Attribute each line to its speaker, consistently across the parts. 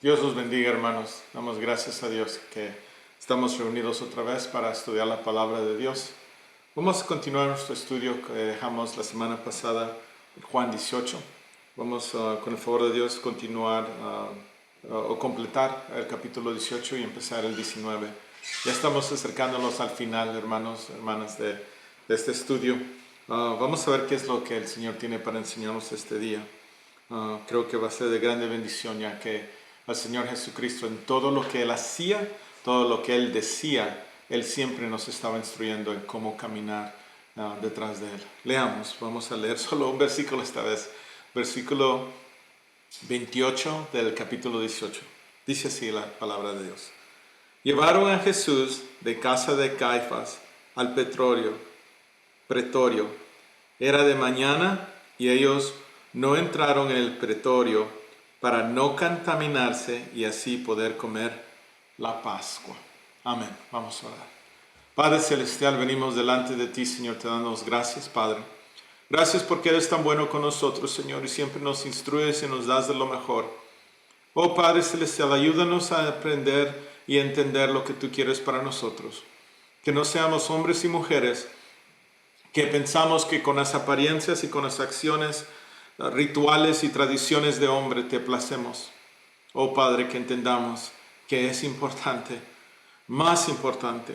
Speaker 1: Dios los bendiga, hermanos. Damos gracias a Dios que estamos reunidos otra vez para estudiar la palabra de Dios. Vamos a continuar nuestro estudio que dejamos la semana pasada en Juan 18. Vamos, con el favor de Dios, continuar o completar el capítulo 18 y empezar el 19. Ya estamos acercándonos al final, hermanos, hermanas, de este estudio. Vamos a ver qué es lo que el Señor tiene para enseñarnos este día. Creo que va a ser de grande bendición, ya que al Señor Jesucristo, en todo lo que Él hacía, todo lo que Él decía, Él siempre nos estaba instruyendo en cómo caminar detrás de Él. Leamos, vamos a leer solo un versículo esta vez. Versículo 28 del capítulo 18. Dice así la palabra de Dios. Llevaron a Jesús de casa de Caifás al pretorio. Era de mañana y ellos no entraron en el pretorio para no contaminarse y así poder comer la Pascua. Amén. Vamos a orar. Padre Celestial, venimos delante de ti, Señor, te damos gracias, Padre. Gracias porque eres tan bueno con nosotros, Señor, y siempre nos instruyes y nos das de lo mejor. Oh Padre Celestial, ayúdanos a aprender y entender lo que tú quieres para nosotros. Que no seamos hombres y mujeres que pensamos que con las apariencias y con las acciones, rituales y tradiciones de hombre te placemos. Oh Padre, que entendamos que es importante, más importante,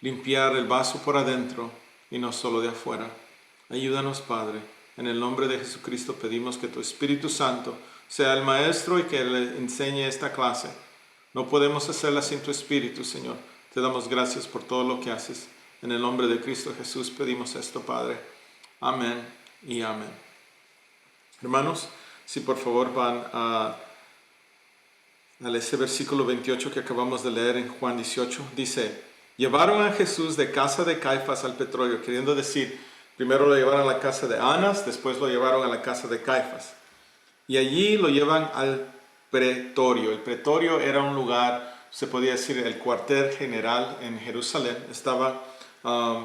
Speaker 1: limpiar el vaso por adentro y no solo de afuera. Ayúdanos, Padre. En el nombre de Jesucristo pedimos que tu Espíritu Santo sea el Maestro y que le enseñe esta clase. No podemos hacerla sin tu Espíritu, Señor. Te damos gracias por todo lo que haces. En el nombre de Cristo Jesús pedimos esto, Padre. Amén y amén. Hermanos, si por favor van a ese versículo 28 que acabamos de leer en Juan 18, dice, llevaron a Jesús de casa de Caifás al pretorio, queriendo decir, primero lo llevaron a la casa de Anás, después lo llevaron a la casa de Caifás. Y allí lo llevan al pretorio. El pretorio era un lugar, se podría decir, el cuartel general en Jerusalén. Estaba,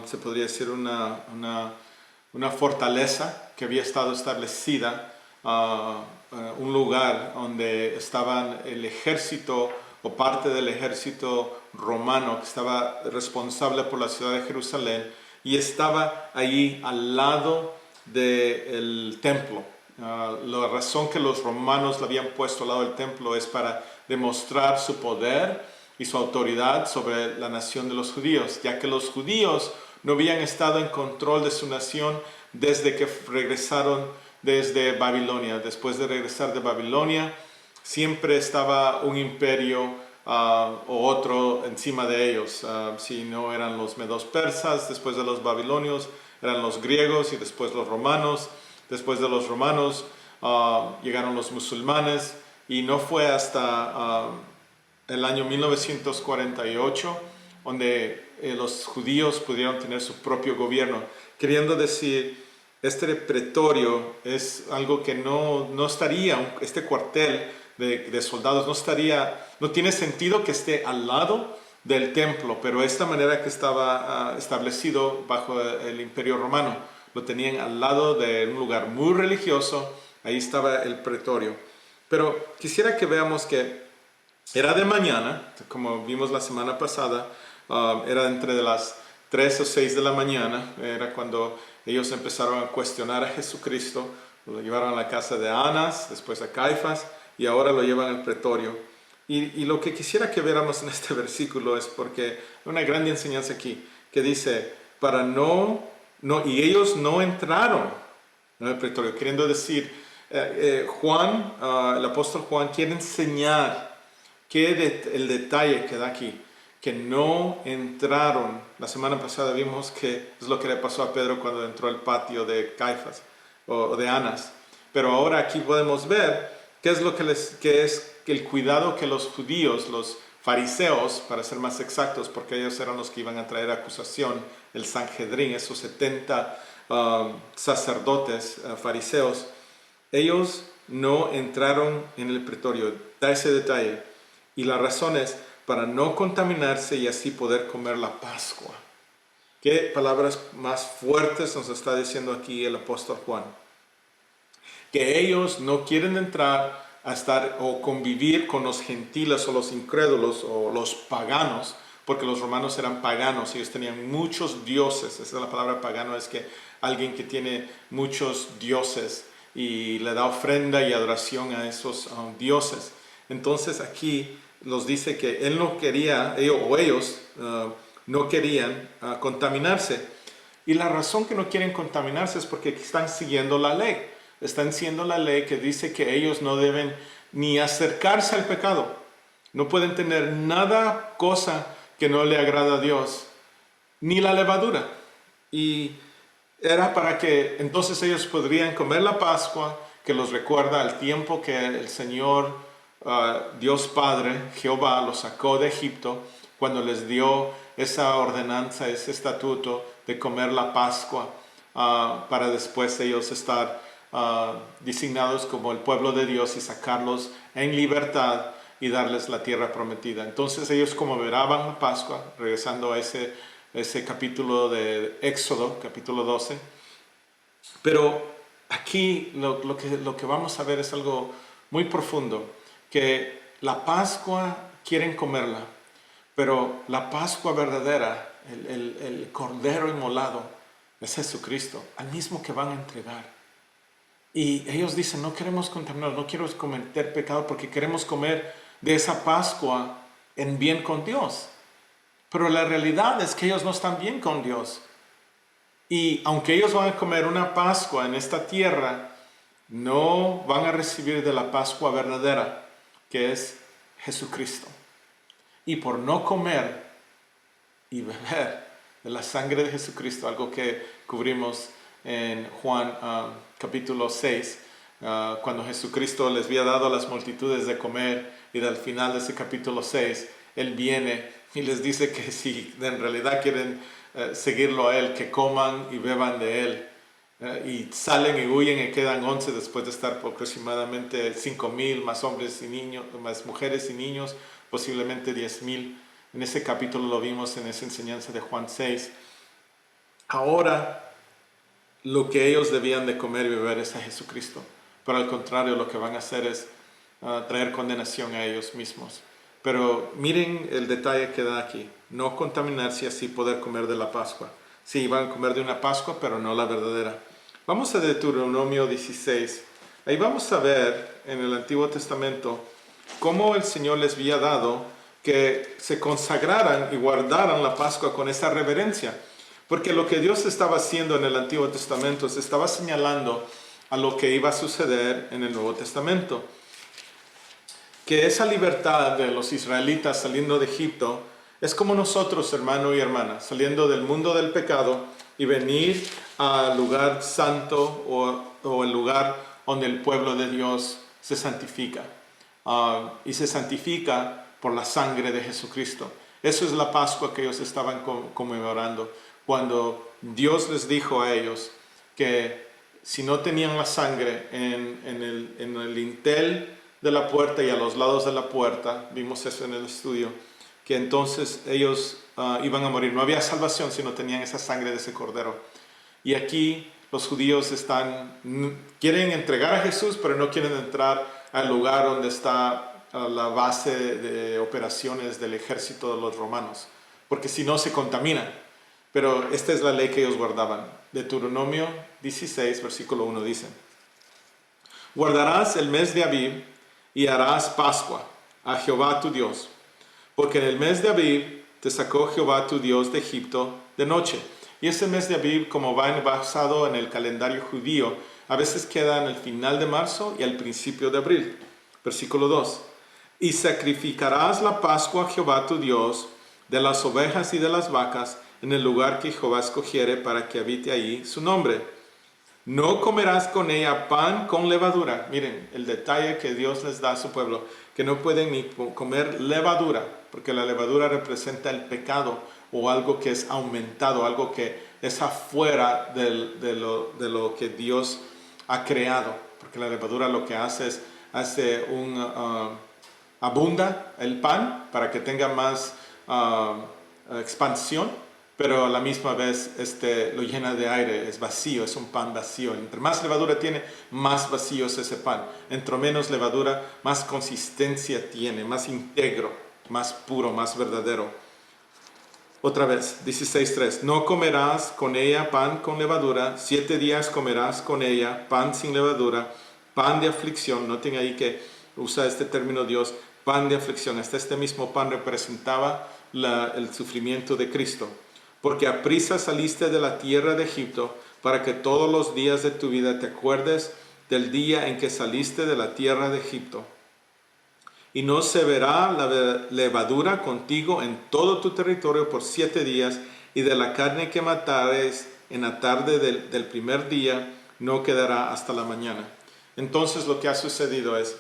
Speaker 1: se podría decir, una fortaleza que había estado establecida, un lugar donde estaban el ejército o parte del ejército romano que estaba responsable por la ciudad de Jerusalén y estaba allí al lado del templo. La razón que los romanos le habían puesto al lado del templo es para demostrar su poder y su autoridad sobre la nación de los judíos, ya que los judíos no habían estado en control de su nación desde que regresaron desde Babilonia. Después de regresar de Babilonia, siempre estaba un imperio o otro encima de ellos. Si no eran los medos persas, después de los babilonios, eran los griegos y después los romanos. Después de los romanos llegaron los musulmanes y no fue hasta el año 1948 donde los judíos pudieron tener su propio gobierno, queriendo decir, este pretorio es algo que no estaría, este cuartel de soldados no tiene sentido que esté al lado del templo, pero esta manera que estaba establecido bajo el Imperio Romano, lo tenían al lado de un lugar muy religioso, ahí estaba el pretorio. Pero quisiera que veamos que era de mañana, como vimos la semana pasada, era entre de las 3 o 6 de la mañana, era cuando ellos empezaron a cuestionar a Jesucristo, lo llevaron a la casa de Anás, después a Caifás, y ahora lo llevan al pretorio. Y lo que quisiera que viéramos en este versículo es porque hay una gran enseñanza aquí, que dice, y ellos no entraron en el pretorio, queriendo decir, Juan, el apóstol Juan quiere enseñar el detalle que da aquí, que no entraron. La semana pasada vimos que es lo que le pasó a Pedro cuando entró al patio de Caifás o de Anás. Pero ahora aquí podemos ver qué es lo que es el cuidado que los judíos, los fariseos, para ser más exactos, porque ellos eran los que iban a traer acusación, el Sanhedrín, esos 70 sacerdotes fariseos, ellos no entraron en el pretorio. Da ese detalle. Y la razón es para no contaminarse y así poder comer la Pascua. ¿Qué palabras más fuertes nos está diciendo aquí el apóstol Juan? Que ellos no quieren entrar a estar o convivir con los gentiles o los incrédulos o los paganos, porque los romanos eran paganos, ellos tenían muchos dioses. Esa es la palabra pagano, es que alguien que tiene muchos dioses y le da ofrenda y adoración a esos dioses. Entonces aquí nos dice que él no quería, ellos no querían contaminarse. Y la razón que no quieren contaminarse es porque están siguiendo la ley. Están siguiendo la ley que dice que ellos no deben ni acercarse al pecado. No pueden tener nada, cosa que no le agrada a Dios, ni la levadura. Y era para que entonces ellos podrían comer la Pascua, que los recuerda al tiempo que el Señor, Dios Padre, Jehová, los sacó de Egipto, cuando les dio esa ordenanza, ese estatuto de comer la Pascua, para después ellos estar designados como el pueblo de Dios y sacarlos en libertad y darles la tierra prometida. Entonces ellos conmemoraban la Pascua, regresando a ese capítulo de Éxodo, capítulo 12. Pero aquí lo que vamos a ver es algo muy profundo, que la Pascua quieren comerla, pero la Pascua verdadera, el Cordero inmolado, es Jesucristo, al mismo que van a entregar. Y ellos dicen, no queremos contaminar, no quiero cometer pecado porque queremos comer de esa Pascua en bien con Dios. Pero la realidad es que ellos no están bien con Dios. Y aunque ellos van a comer una Pascua en esta tierra, no van a recibir de la Pascua verdadera, que es Jesucristo. Y por no comer y beber de la sangre de Jesucristo, algo que cubrimos en Juan capítulo 6, cuando Jesucristo les había dado a las multitudes de comer, y al final de ese capítulo 6, Él viene y les dice que si en realidad quieren seguirlo a Él, que coman y beban de Él. Y salen y huyen y quedan 11 después de estar por aproximadamente 5,000 más hombres y niños, más mujeres y niños, posiblemente 10,000. En ese capítulo lo vimos en esa enseñanza de Juan 6. Ahora lo que ellos debían de comer y beber es a Jesucristo. Pero al contrario, lo que van a hacer es traer condenación a ellos mismos. Pero miren el detalle que da aquí. No contaminarse y así poder comer de la Pascua. Sí, van a comer de una Pascua, pero no la verdadera. Vamos a Deuteronomio 16. Ahí vamos a ver en el Antiguo Testamento cómo el Señor les había dado que se consagraran y guardaran la Pascua con esa reverencia. Porque lo que Dios estaba haciendo en el Antiguo Testamento se estaba señalando a lo que iba a suceder en el Nuevo Testamento. Que esa libertad de los israelitas saliendo de Egipto es como nosotros, hermano y hermana, saliendo del mundo del pecado y venir al lugar santo o el lugar donde el pueblo de Dios se santifica. Y se santifica por la sangre de Jesucristo. Eso es la Pascua que ellos estaban conmemorando. Cuando Dios les dijo a ellos que si no tenían la sangre en el dintel de la puerta y a los lados de la puerta, vimos eso en el estudio, que entonces ellos iban a morir. No había salvación si no tenían esa sangre de ese cordero. Y aquí los judíos quieren entregar a Jesús, pero no quieren entrar al lugar donde está la base de operaciones del ejército de los romanos, porque si no se contaminan. Pero esta es la ley que ellos guardaban. Deuteronomio 16, versículo 1 dice: guardarás el mes de Abib y harás Pascua a Jehová tu Dios, porque en el mes de Abib te sacó Jehová tu Dios de Egipto de noche. Y ese mes de Abib, como va basado en el calendario judío, a veces queda en el final de marzo y al principio de abril. Versículo 2. Y sacrificarás la Pascua a Jehová tu Dios de las ovejas y de las vacas en el lugar que Jehová escogiere para que habite ahí su nombre. No comerás con ella pan con levadura. Miren el detalle que Dios les da a su pueblo, que no pueden ni comer levadura, porque la levadura representa el pecado o algo que es aumentado, algo que es afuera de lo que Dios ha creado. Porque la levadura lo que hace es abunda el pan para que tenga más expansión, pero a la misma vez lo llena de aire, es vacío, es un pan vacío. Entre más levadura tiene, más vacío es ese pan. Entre menos levadura, más consistencia tiene, más íntegro, más puro, más verdadero. Otra vez, 16:3. No comerás con ella pan con levadura, 7 días comerás con ella pan sin levadura, pan de aflicción. Noten ahí que usa este término Dios, pan de aflicción. Este mismo pan representaba el sufrimiento de Cristo. Porque aprisa saliste de la tierra de Egipto, para que todos los días de tu vida te acuerdes del día en que saliste de la tierra de Egipto. Y no se verá la levadura contigo en todo tu territorio por 7 días, y de la carne que matares en la tarde del primer día no quedará hasta la mañana. Entonces lo que ha sucedido es,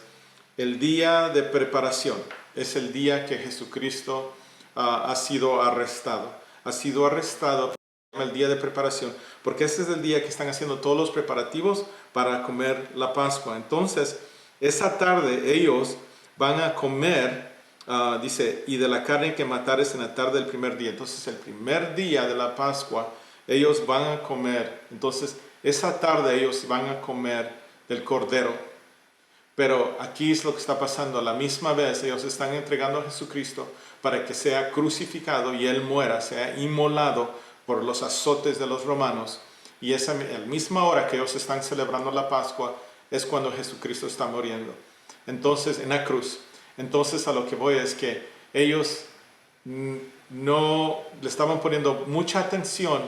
Speaker 1: el día de preparación es el día que Jesucristo ha sido arrestado. Ha sido arrestado el día de preparación, porque este es el día que están haciendo todos los preparativos para comer la Pascua. Entonces, esa tarde ellos van a comer, dice, y de la carne que matares en la tarde del primer día. Entonces, el primer día de la Pascua, ellos van a comer. Entonces, esa tarde ellos van a comer del cordero. Pero aquí es lo que está pasando. A la misma vez, ellos están entregando a Jesucristo para que sea crucificado y Él muera, sea inmolado por los azotes de los romanos. Y a la misma hora que ellos están celebrando la Pascua, es cuando Jesucristo está muriendo. Entonces, en la cruz. Entonces, a lo que voy es que ellos no le estaban poniendo mucha atención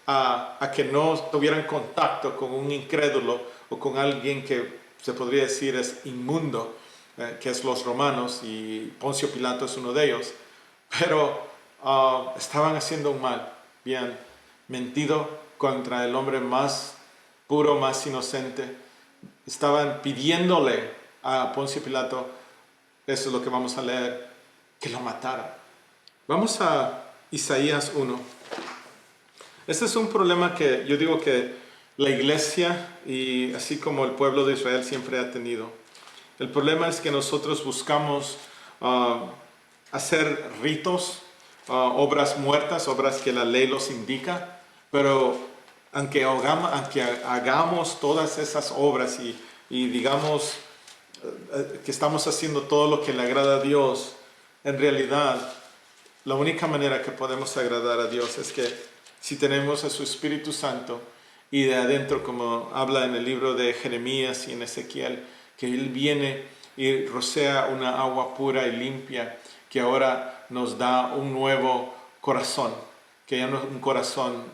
Speaker 1: a que no tuvieran contacto con un incrédulo o con alguien que se podría decir es inmundo, que es los romanos, y Poncio Pilato es uno de ellos, pero estaban haciendo un mal, bien mentido contra el hombre más puro, más inocente. Estaban pidiéndole a Poncio Pilato, eso es lo que vamos a leer, que lo matara. Vamos a Isaías 1. Este es un problema que yo digo que la iglesia, y así como el pueblo de Israel, siempre ha tenido. El problema es que nosotros buscamos hacer ritos, obras muertas, obras que la ley los indica, pero aunque hagamos todas esas obras y digamos que estamos haciendo todo lo que le agrada a Dios, en realidad la única manera que podemos agradar a Dios es que si tenemos a su Espíritu Santo, y de adentro, como habla en el libro de Jeremías y en Ezequiel, que Él viene y rocea una agua pura y limpia, que ahora nos da un nuevo corazón, que ya no es un corazón,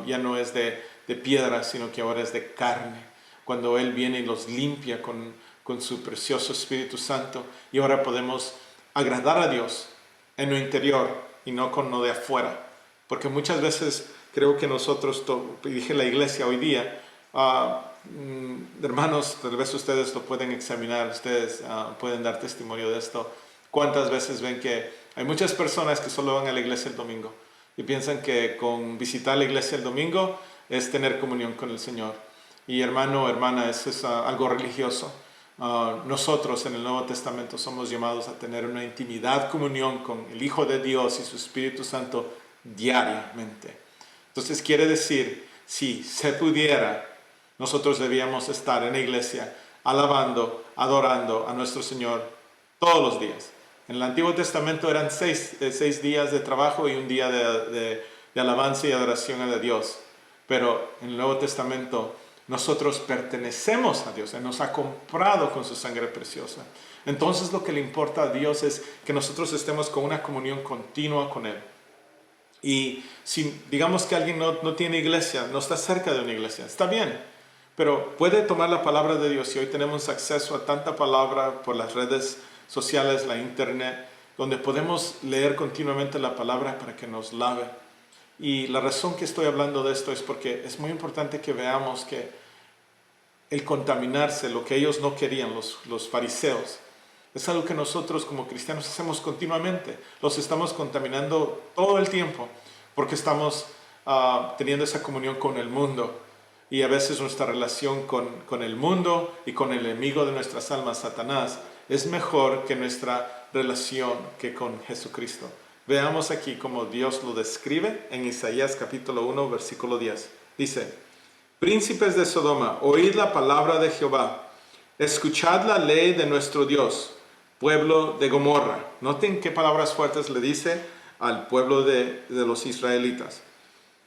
Speaker 1: ya no es de piedra, sino que ahora es de carne. Cuando Él viene y los limpia con su precioso Espíritu Santo, y ahora podemos agradar a Dios en lo interior y no con lo de afuera. Porque muchas veces creo que nosotros, dije la iglesia hoy día, hermanos, tal vez ustedes lo pueden examinar, ustedes pueden dar testimonio de esto. ¿Cuántas veces ven que hay muchas personas que solo van a la iglesia el domingo y piensan que con visitar la iglesia el domingo es tener comunión con el Señor? Y hermano, hermana, eso es algo religioso. Nosotros en el Nuevo Testamento somos llamados a tener una intimidad, comunión con el Hijo de Dios y su Espíritu Santo diariamente. Entonces quiere decir, si se pudiera, nosotros debíamos estar en la iglesia alabando, adorando a nuestro Señor todos los días. En el Antiguo Testamento eran 6 días de trabajo y un día de alabanza y adoración a Dios. Pero en el Nuevo Testamento nosotros pertenecemos a Dios. Él nos ha comprado con su sangre preciosa. Entonces lo que le importa a Dios es que nosotros estemos con una comunión continua con Él. Y si digamos que alguien no tiene iglesia, no está cerca de una iglesia, está bien, pero puede tomar la palabra de Dios, y hoy tenemos acceso a tanta palabra por las redes sociales, la internet, donde podemos leer continuamente la palabra para que nos lave. Y la razón que estoy hablando de esto es porque es muy importante que veamos que el contaminarse, lo que ellos no querían, los fariseos, es algo que nosotros como cristianos hacemos continuamente. Los estamos contaminando todo el tiempo porque estamos teniendo esa comunión con el mundo. Y a veces nuestra relación con el mundo y con el enemigo de nuestras almas, Satanás, es mejor que nuestra relación que con Jesucristo. Veamos aquí cómo Dios lo describe en Isaías capítulo 1, versículo 10. Dice: príncipes de Sodoma, oíd la palabra de Jehová, escuchad la ley de nuestro Dios, pueblo de Gomorra. Noten qué palabras fuertes le dice al pueblo de los israelitas.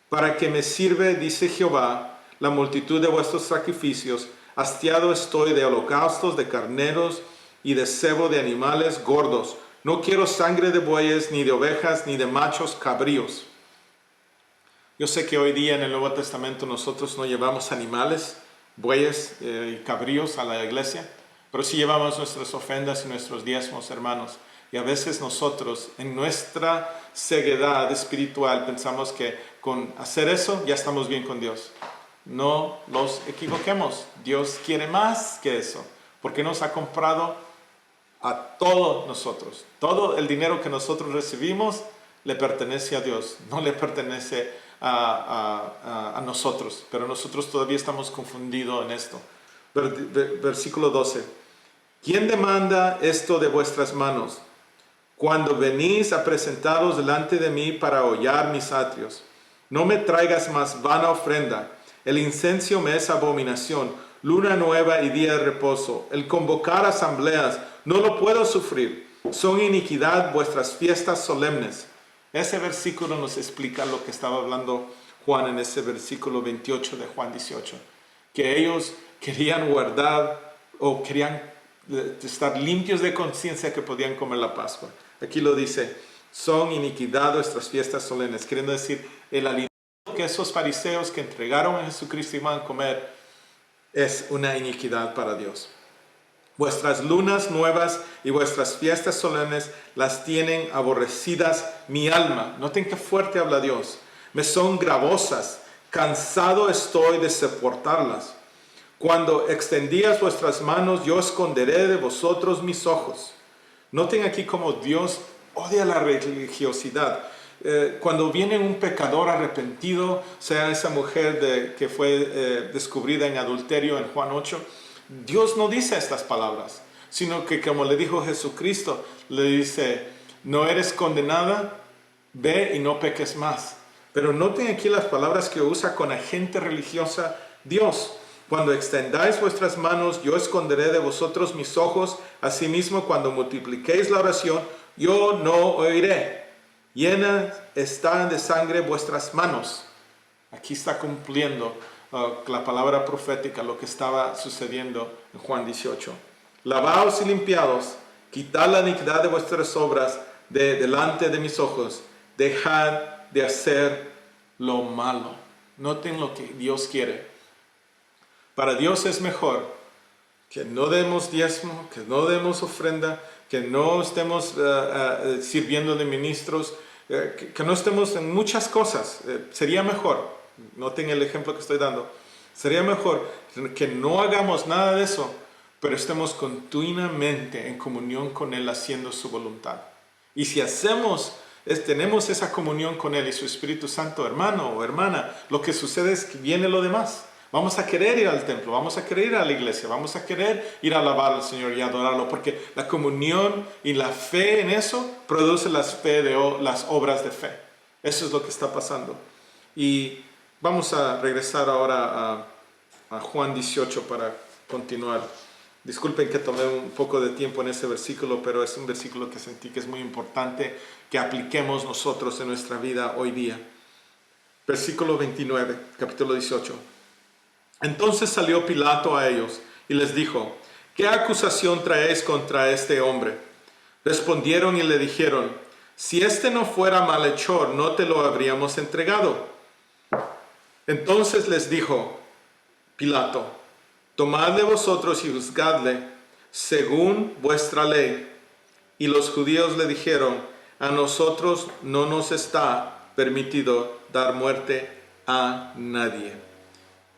Speaker 1: Para que me sirve, dice Jehová, la multitud de vuestros sacrificios, hastiado estoy de holocaustos, de carneros y de cebo de animales gordos. No quiero sangre de bueyes, ni de ovejas, ni de machos cabríos. Yo sé que hoy día en el Nuevo Testamento nosotros no llevamos animales, bueyes y cabríos a la iglesia, pero sí llevamos nuestras ofrendas y nuestros diezmos, hermanos. Y a veces nosotros, en nuestra ceguedad espiritual, pensamos que con hacer eso ya estamos bien con Dios. No los equivoquemos. Dios quiere más que eso, porque nos ha comprado a todos nosotros. Todo el dinero que nosotros recibimos le pertenece a Dios, no le pertenece a nosotros, pero nosotros todavía estamos confundidos en esto. Versículo 12. ¿Quién demanda esto de vuestras manos? Cuando venís a presentaros delante de mí para hollar mis atrios, no me traigas más vana ofrenda. El incenso me es abominación, luna nueva y día de reposo. El convocar asambleas no lo puedo sufrir. Son iniquidad vuestras fiestas solemnes. Ese versículo nos explica lo que estaba hablando Juan en ese versículo 28 de Juan 18. Que ellos querían guardar o querían estar limpios de conciencia que podían comer la Pascua. Aquí lo dice, son iniquidad vuestras fiestas solemnes. Queriendo decir, el alimento que esos fariseos que entregaron a Jesucristo iban a comer es una iniquidad para Dios. Vuestras lunas nuevas y vuestras fiestas solemnes las tienen aborrecidas mi alma. Noten qué fuerte habla Dios. Me son gravosas, cansado estoy de soportarlas. Cuando extendías vuestras manos, yo esconderé de vosotros mis ojos. Noten aquí cómo Dios odia la religiosidad. Cuando viene un pecador arrepentido, sea esa mujer que fue descubrida en adulterio en Juan 8, Dios no dice estas palabras, sino que como le dijo Jesucristo, le dice, no eres condenada, ve y no peques más. Pero noten aquí las palabras que usa con la gente religiosa Dios. Cuando extendáis vuestras manos, yo esconderé de vosotros mis ojos. Asimismo, cuando multipliquéis la oración, yo no oiré. Llenas están de sangre vuestras manos. Aquí está cumpliendo la palabra profética, lo que estaba sucediendo en Juan 18. Lavaos y limpiaos, quitad la iniquidad de vuestras obras de delante de mis ojos. Dejad de hacer lo malo. Noten lo que Dios quiere. Para Dios es mejor que no demos diezmo, que no demos ofrenda, que no estemos sirviendo de ministros, que no estemos en muchas cosas. Sería mejor, noten el ejemplo que estoy dando, sería mejor que no hagamos nada de eso, pero estemos continuamente en comunión con Él haciendo su voluntad. Y si tenemos esa comunión con Él y su Espíritu Santo, hermano o hermana, lo que sucede es que viene lo demás. Vamos a querer ir al templo, vamos a querer ir a la iglesia, vamos a querer ir a alabar al Señor y adorarlo, porque la comunión y la fe en eso produce las obras de fe. Eso es lo que está pasando. Y vamos a regresar ahora a Juan 18 para continuar. Disculpen que tomé un poco de tiempo en ese versículo, pero es un versículo que sentí que es muy importante que apliquemos nosotros en nuestra vida hoy día. Versículo 29, capítulo 18. Entonces salió Pilato a ellos y les dijo, ¿qué acusación traéis contra este hombre? Respondieron y le dijeron, si este no fuera malhechor, no te lo habríamos entregado. Entonces les dijo Pilato, tomadle vosotros y juzgadle según vuestra ley. Y los judíos le dijeron, a nosotros no nos está permitido dar muerte a nadie.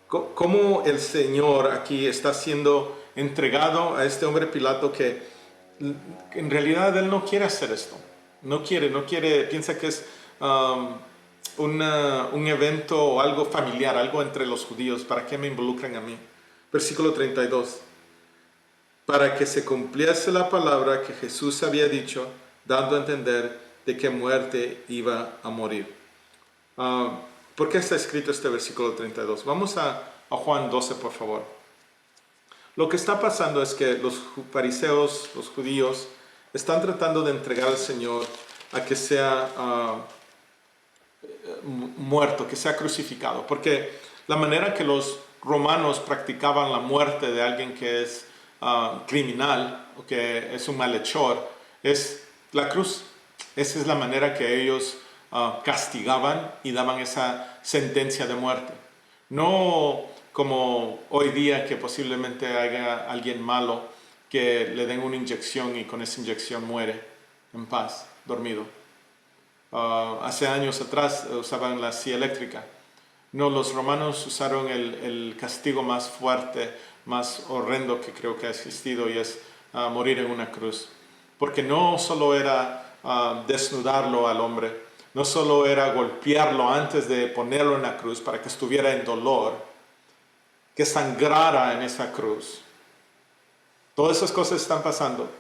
Speaker 1: ¿Cómo el Señor aquí está siendo entregado a este hombre Pilato que en realidad él no quiere hacer esto? No quiere, piensa que es un evento o algo familiar, algo entre los judíos. ¿Para qué me involucran a mí? Versículo 32. Para que se cumpliese la palabra que Jesús había dicho, dando a entender de qué muerte iba a morir. ¿Por qué está escrito este versículo 32? Vamos a Juan 12, por favor. Lo que está pasando es que los fariseos, los judíos, están tratando de entregar al Señor a que sea muerto, que sea crucificado. Porque la manera que los romanos practicaban la muerte de alguien que es criminal o que es un malhechor es la cruz. Esa es la manera que ellos castigaban y daban esa sentencia de muerte. No como hoy día que posiblemente haya alguien malo que le den una inyección y con esa inyección muere en paz, dormido. Hace años atrás usaban la silla eléctrica. No, los romanos usaron el castigo más fuerte, más horrendo que creo que ha existido, y es morir en una cruz. Porque no solo era desnudarlo al hombre, no solo era golpearlo antes de ponerlo en la cruz para que estuviera en dolor, que sangrara en esa cruz. Todas esas cosas están pasando.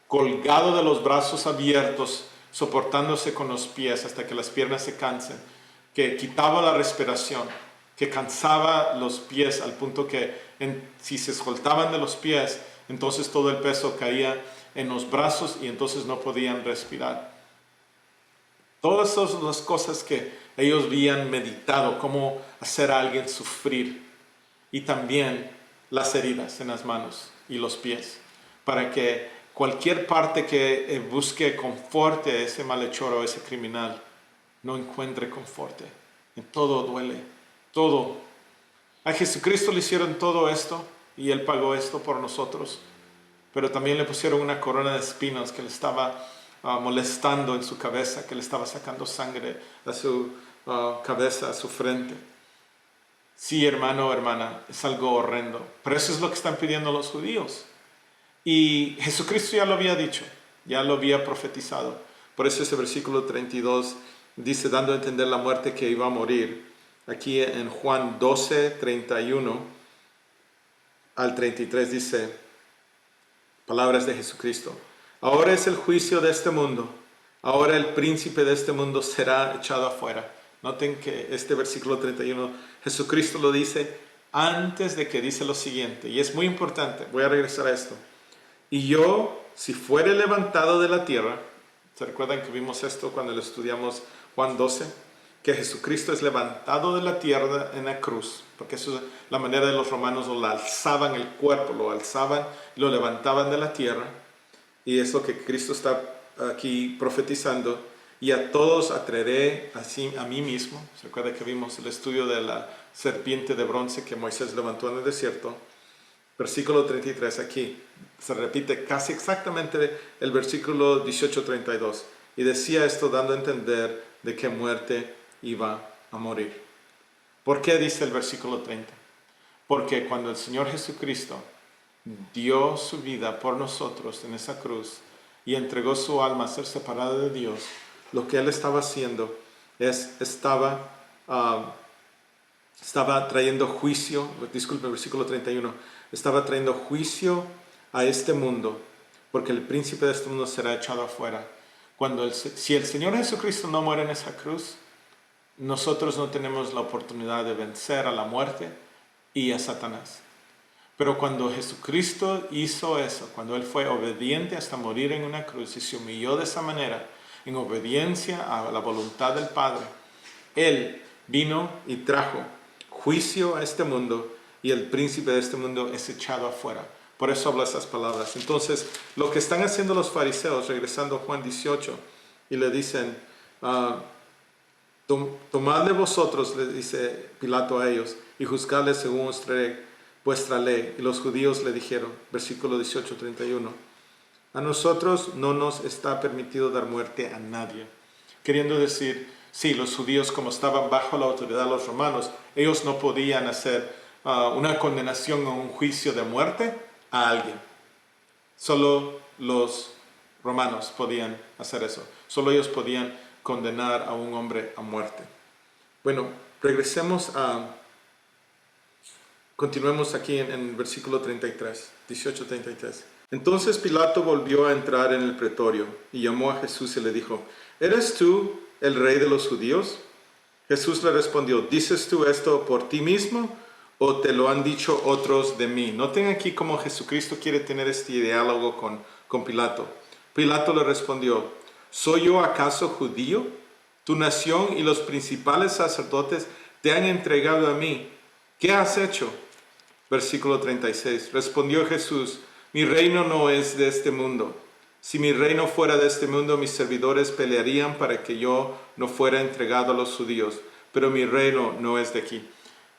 Speaker 1: Colgado de los brazos abiertos, soportándose con los pies hasta que las piernas se cansen, que quitaba la respiración, que cansaba los pies al punto que si se soltaban de los pies, entonces todo el peso caía en los brazos y entonces no podían respirar. Todas esas son las cosas que ellos habían meditado, cómo hacer a alguien sufrir, y también las heridas en las manos y los pies, para que cualquier parte que busque confort a ese malhechor o ese criminal no encuentre confort. En todo duele, todo. A Jesucristo le hicieron todo esto y Él pagó esto por nosotros, pero también le pusieron una corona de espinas que le estaba molestando en su cabeza, que le estaba sacando sangre a su cabeza, a su frente. Sí, hermano o hermana, es algo horrendo, pero eso es lo que están pidiendo los judíos. Y Jesucristo ya lo había dicho, ya lo había profetizado. Por eso ese versículo 32 dice, dando a entender la muerte que iba a morir. Aquí en Juan 12, 31 al 33 dice, palabras de Jesucristo: ahora es el juicio de este mundo, ahora el príncipe de este mundo será echado afuera. Noten que este versículo 31, Jesucristo lo dice antes de que dice lo siguiente, y es muy importante, voy a regresar a esto. Y yo, si fuere levantado de la tierra, ¿se recuerdan que vimos esto cuando lo estudiamos Juan 12? Que Jesucristo es levantado de la tierra en la cruz, porque eso es la manera de los romanos, lo alzaban el cuerpo, lo alzaban, lo levantaban de la tierra, y es lo que Cristo está aquí profetizando. Y a todos atraeré así a mí mismo. ¿Se recuerda que vimos el estudio de la serpiente de bronce que Moisés levantó en el desierto? Versículo 33 aquí, se repite casi exactamente el versículo 18-32. Y decía esto dando a entender de qué muerte iba a morir. ¿Por qué dice el versículo 30? Porque cuando el Señor Jesucristo dio su vida por nosotros en esa cruz y entregó su alma a ser separado de Dios, lo que Él estaba haciendo es, estaba trayendo juicio, disculpe, versículo 31, estaba trayendo juicio a este mundo, porque el príncipe de este mundo será echado afuera. Si el Señor Jesucristo no muere en esa cruz, nosotros no tenemos la oportunidad de vencer a la muerte y a Satanás. Pero cuando Jesucristo hizo eso, cuando Él fue obediente hasta morir en una cruz y se humilló de esa manera, en obediencia a la voluntad del Padre, Él vino y trajo juicio a este mundo, y el príncipe de este mundo es echado afuera. Por eso habla esas palabras. Entonces, lo que están haciendo los fariseos, regresando a Juan 18, y le dicen, tomadle vosotros, le dice Pilato a ellos, y juzgadle según vuestra ley. Y los judíos le dijeron, versículo 18-31, a nosotros no nos está permitido dar muerte a nadie. Queriendo decir, sí, los judíos, como estaban bajo la autoridad de los romanos, ellos no podían hacer una condenación o un juicio de muerte a alguien. Solo los romanos podían hacer eso. Solo ellos podían condenar a un hombre a muerte. Bueno, continuemos aquí en el versículo 33, 18-33. Entonces Pilato volvió a entrar en el pretorio y llamó a Jesús y le dijo, ¿eres tú el rey de los judíos? Jesús le respondió, ¿dices tú esto por ti mismo o te lo han dicho otros de mí? Noten aquí cómo Jesucristo quiere tener este diálogo con Pilato. Pilato le respondió, ¿soy yo acaso judío? Tu nación y los principales sacerdotes te han entregado a mí. ¿Qué has hecho? Versículo 36. Respondió Jesús, mi reino no es de este mundo. Si mi reino fuera de este mundo, mis servidores pelearían para que yo no fuera entregado a los judíos, pero mi reino no es de aquí.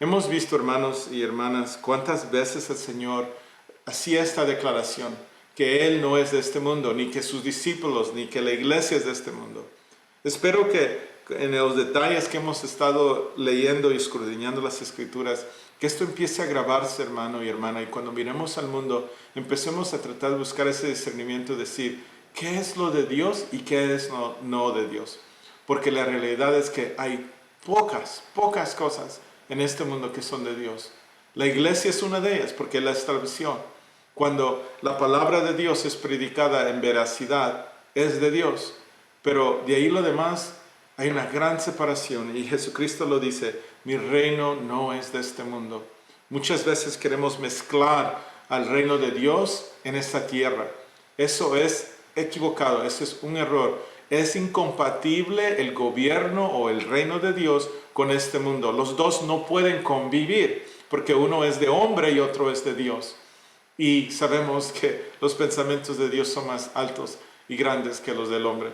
Speaker 1: Hemos visto, hermanos y hermanas, cuántas veces el Señor hacía esta declaración, que Él no es de este mundo, ni que sus discípulos, ni que la iglesia es de este mundo. Espero que en los detalles que hemos estado leyendo y escudriñando las Escrituras, que esto empiece a grabarse, hermano y hermana, y cuando miremos al mundo, empecemos a tratar de buscar ese discernimiento, decir, ¿qué es lo de Dios y qué es no de Dios? Porque la realidad es que hay pocas cosas en este mundo que son de Dios. La iglesia es una de ellas, porque la estableció. Cuando la palabra de Dios es predicada en veracidad, es de Dios. Pero de ahí lo demás, hay una gran separación y Jesucristo lo dice, mi reino no es de este mundo. Muchas veces queremos mezclar al reino de Dios en esta tierra. Eso es equivocado, eso es un error. Es incompatible el gobierno o el reino de Dios con este mundo. Los dos no pueden convivir porque uno es de hombre y otro es de Dios. Y sabemos que los pensamientos de Dios son más altos y grandes que los del hombre.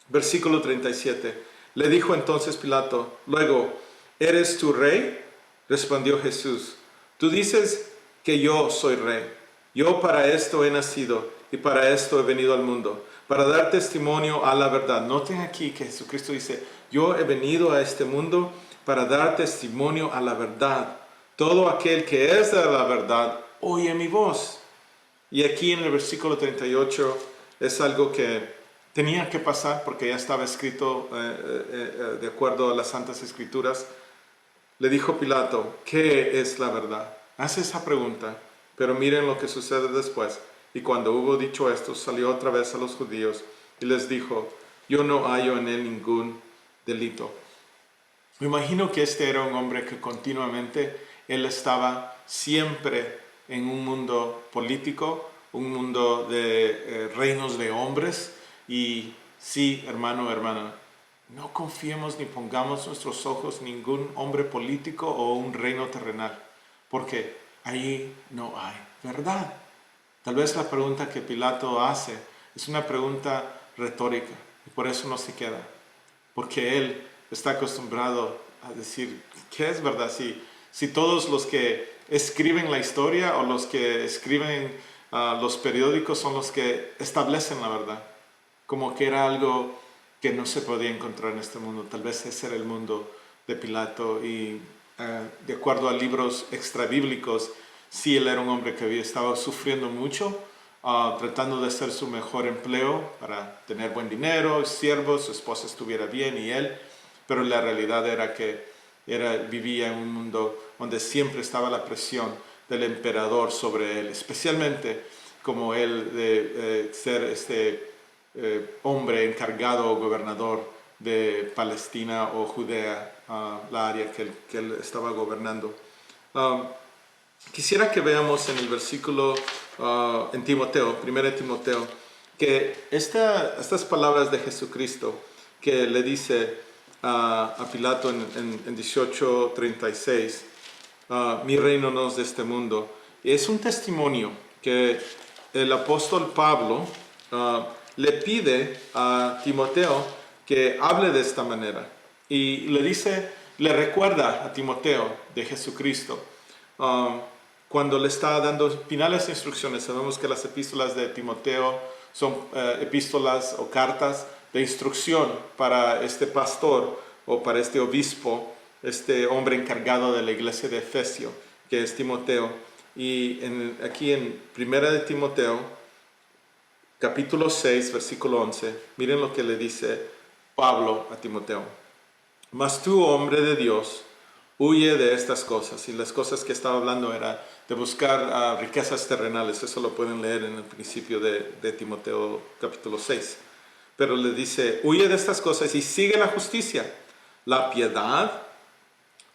Speaker 1: Versículo 37. Le dijo entonces Pilato, luego, ¿eres tú rey? Respondió Jesús, tú dices que yo soy rey. Yo para esto he nacido y para esto he venido al mundo, para dar testimonio a la verdad. Noten aquí que Jesucristo dice, yo he venido a este mundo para dar testimonio a la verdad. Todo aquel que es de la verdad, oye mi voz. Y aquí en el versículo 38 es algo que tenía que pasar porque ya estaba escrito de acuerdo a las Santas Escrituras. Le dijo Pilato, ¿qué es la verdad? Hace esa pregunta, pero miren lo que sucede después. Y cuando hubo dicho esto, salió otra vez a los judíos y les dijo, yo no hallo en él ningún delito. Me imagino que este era un hombre que continuamente, él estaba siempre en un mundo político, un mundo de reinos de hombres. Y sí, hermano, hermana, no confiemos ni pongamos nuestros ojos en ningún hombre político o un reino terrenal, porque ahí no hay verdad. Tal vez la pregunta que Pilato hace es una pregunta retórica y por eso no se queda, porque él está acostumbrado a decir, ¿qué es verdad? Si todos los que escriben la historia o los que escriben los periódicos son los que establecen la verdad, como que era algo que no se podía encontrar en este mundo. Tal vez ese era el mundo de Pilato y de acuerdo a libros extrabíblicos, sí, él era un hombre que había estado sufriendo mucho, tratando de hacer su mejor empleo para tener buen dinero, siervos, su esposa estuviera bien y él, pero la realidad era que vivía en un mundo donde siempre estaba la presión del emperador sobre él, especialmente como él de ser hombre encargado o gobernador de Palestina o Judea, la área que él estaba gobernando. Quisiera que veamos en el versículo en Timoteo, 1 Timoteo, que estas palabras de Jesucristo que le dice a Pilato en 18:36, mi reino no es de este mundo, es un testimonio que el apóstol Pablo le pide a Timoteo que hable de esta manera y le recuerda a Timoteo de Jesucristo cuando le está dando finales instrucciones. Sabemos que las epístolas de Timoteo son epístolas o cartas de instrucción para este pastor o para este obispo, este hombre encargado de la iglesia de Efesio, que es Timoteo. Y aquí en 1 de Timoteo, capítulo 6, versículo 11, miren lo que le dice Pablo a Timoteo. Mas tú, hombre de Dios, huye de estas cosas. Y las cosas que estaba hablando era de buscar riquezas terrenales. Eso lo pueden leer en el principio de Timoteo capítulo 6. pero le dice, huye de estas cosas y sigue la justicia, la piedad,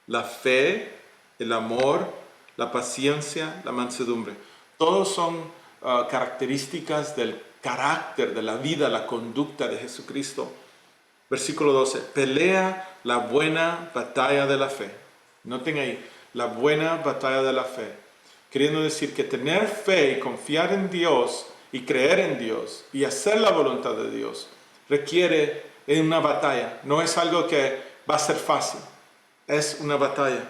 Speaker 1: la fe, el amor, la paciencia, la mansedumbre. Todos son características del carácter, de la vida, la conducta de Jesucristo. Versículo 12, pelea la buena batalla de la fe. Noten ahí, la buena batalla de la fe. Queriendo decir que tener fe y confiar en Dios y creer en Dios y hacer la voluntad de Dios requiere una batalla. No es algo que va a ser fácil, es una batalla.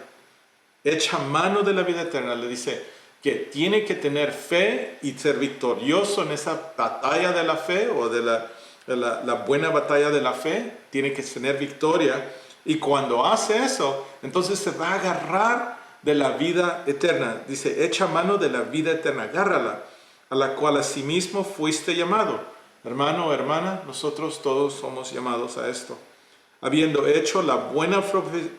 Speaker 1: Echa mano de la vida eterna, le dice que tiene que tener fe y ser victorioso en esa batalla de la fe o de la buena batalla de la fe. Tiene que tener victoria, y cuando hace eso, entonces se va a agarrar de la vida eterna. Dice, echa mano de la vida eterna, agárrala, a la cual asimismo fuiste llamado. Hermano o hermana, nosotros todos somos llamados a esto, habiendo hecho la buena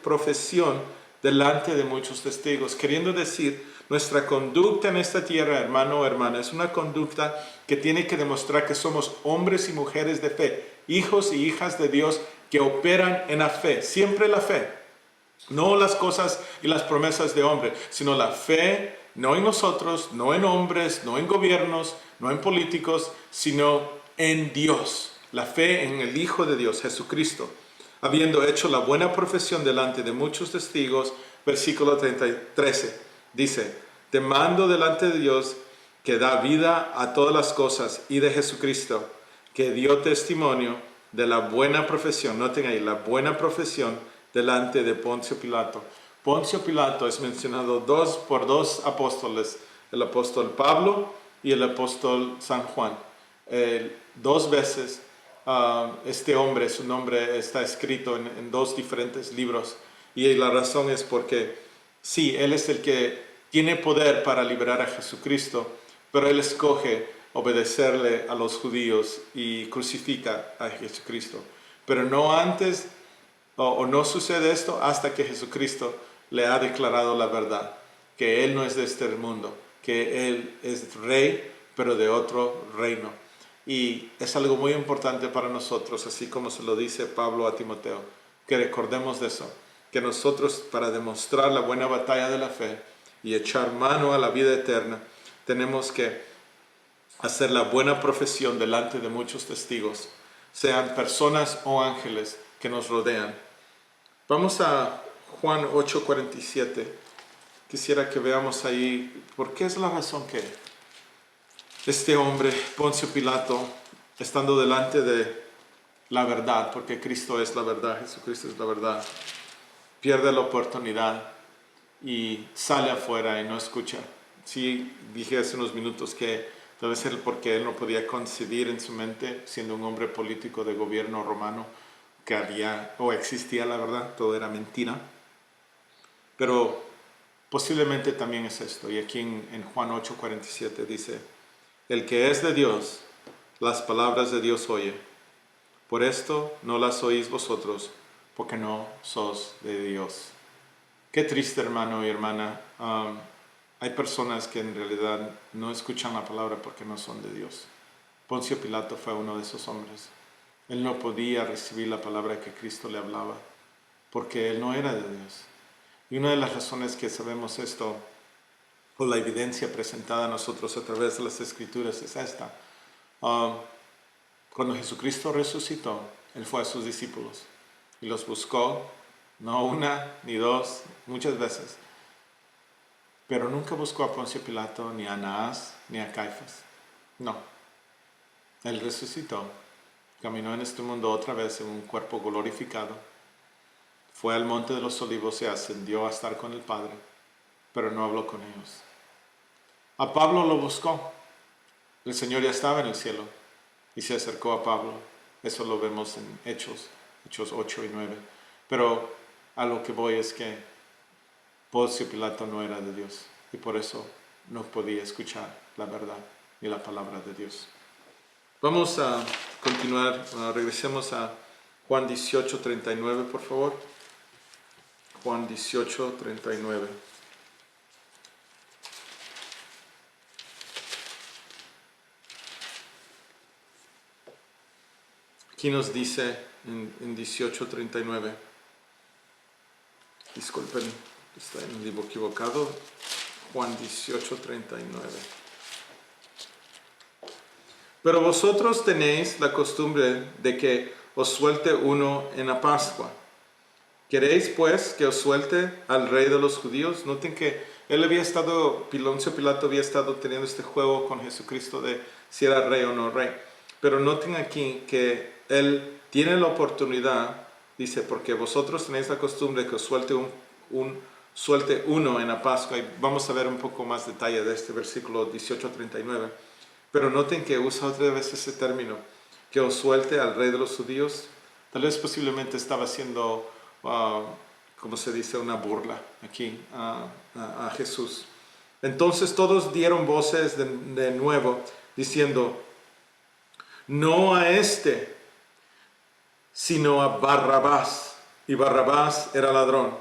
Speaker 1: profesión delante de muchos testigos. Queriendo decir, nuestra conducta en esta tierra, hermano o hermana, es una conducta que tiene que demostrar que somos hombres y mujeres de fe, hijos y hijas de Dios que operan en la fe, siempre la fe. No las cosas y las promesas de hombre, sino la fe, no en nosotros, no en hombres, no en gobiernos, no en políticos, sino en Dios. La fe en el Hijo de Dios, Jesucristo. Habiendo hecho la buena profesión delante de muchos testigos, versículo 13, dice, te mando delante de Dios que da vida a todas las cosas y de Jesucristo, que dio testimonio de la buena profesión. Noten ahí, la buena profesión delante de Poncio Pilato. Poncio Pilato es mencionado por dos apóstoles, el apóstol Pablo y el apóstol San Juan. Dos veces este hombre, su nombre está escrito en dos diferentes libros, y la razón es porque sí, él es el que tiene poder para liberar a Jesucristo, pero él escoge obedecerle a los judíos y crucifica a Jesucristo. Pero no antes, o no sucede esto hasta que Jesucristo le ha declarado la verdad, que Él no es de este mundo, que Él es rey, pero de otro reino. Y es algo muy importante para nosotros, así como se lo dice Pablo a Timoteo, que recordemos de eso, que nosotros, para demostrar la buena batalla de la fe y echar mano a la vida eterna, tenemos que hacer la buena profesión delante de muchos testigos, sean personas o ángeles que nos rodean. Vamos a Juan 8:47. Quisiera que veamos ahí por qué es la razón que este hombre, Poncio Pilato, estando delante de la verdad, porque Cristo es la verdad, Jesucristo es la verdad, pierde la oportunidad y sale afuera y no escucha. Sí, dije hace unos minutos que debe ser porque él no podía concebir en su mente, siendo un hombre político de gobierno romano, que había o existía la verdad, todo era mentira. Pero posiblemente también es esto, y aquí en Juan 8:47 dice, el que es de Dios, las palabras de Dios oye. Por esto no las oís vosotros, porque no sos de Dios. Qué triste, hermano y hermana. Hay personas que en realidad no escuchan la palabra porque no son de Dios. Poncio Pilato fue uno de esos hombres. Él no podía recibir la palabra que Cristo le hablaba, porque él no era de Dios. Y una de las razones que sabemos esto, por la evidencia presentada a nosotros a través de las Escrituras, es esta. Cuando Jesucristo resucitó, Él fue a sus discípulos y los buscó, no una ni dos, muchas veces. Pero nunca buscó a Poncio Pilato, ni a Anás, ni a Caifás. No. Él resucitó, caminó en este mundo otra vez en un cuerpo glorificado, fue al monte de los olivos y ascendió a estar con el Padre, pero no habló con ellos. A Pablo lo buscó. El Señor ya estaba en el cielo y se acercó a Pablo. Eso lo vemos en Hechos 8 y 9. Pero a lo que voy es que Poncio Pilato no era de Dios y por eso no podía escuchar la verdad ni la palabra de Dios. Vamos a continuar, regresemos a Juan 18:39, por favor. Juan 18:39. Aquí nos dice en 18:39, disculpen, está en el libro equivocado, Juan 18:39. Pero vosotros tenéis la costumbre de que os suelte uno en la Pascua. ¿Queréis pues que os suelte al rey de los judíos? Noten que Poncio Pilato había estado teniendo este juego con Jesucristo de si era rey o no rey. Pero noten aquí que él tiene la oportunidad, dice, porque vosotros tenéis la costumbre de que os suelte uno en la Pascua. Y vamos a ver un poco más detalle de este versículo 18:39. Pero noten que usa otra vez ese término, que os suelte al rey de los judíos. Tal vez posiblemente estaba haciendo, como se dice, una burla aquí a Jesús. Entonces todos dieron voces de nuevo, diciendo, no a este, sino a Barrabás. Y Barrabás era ladrón.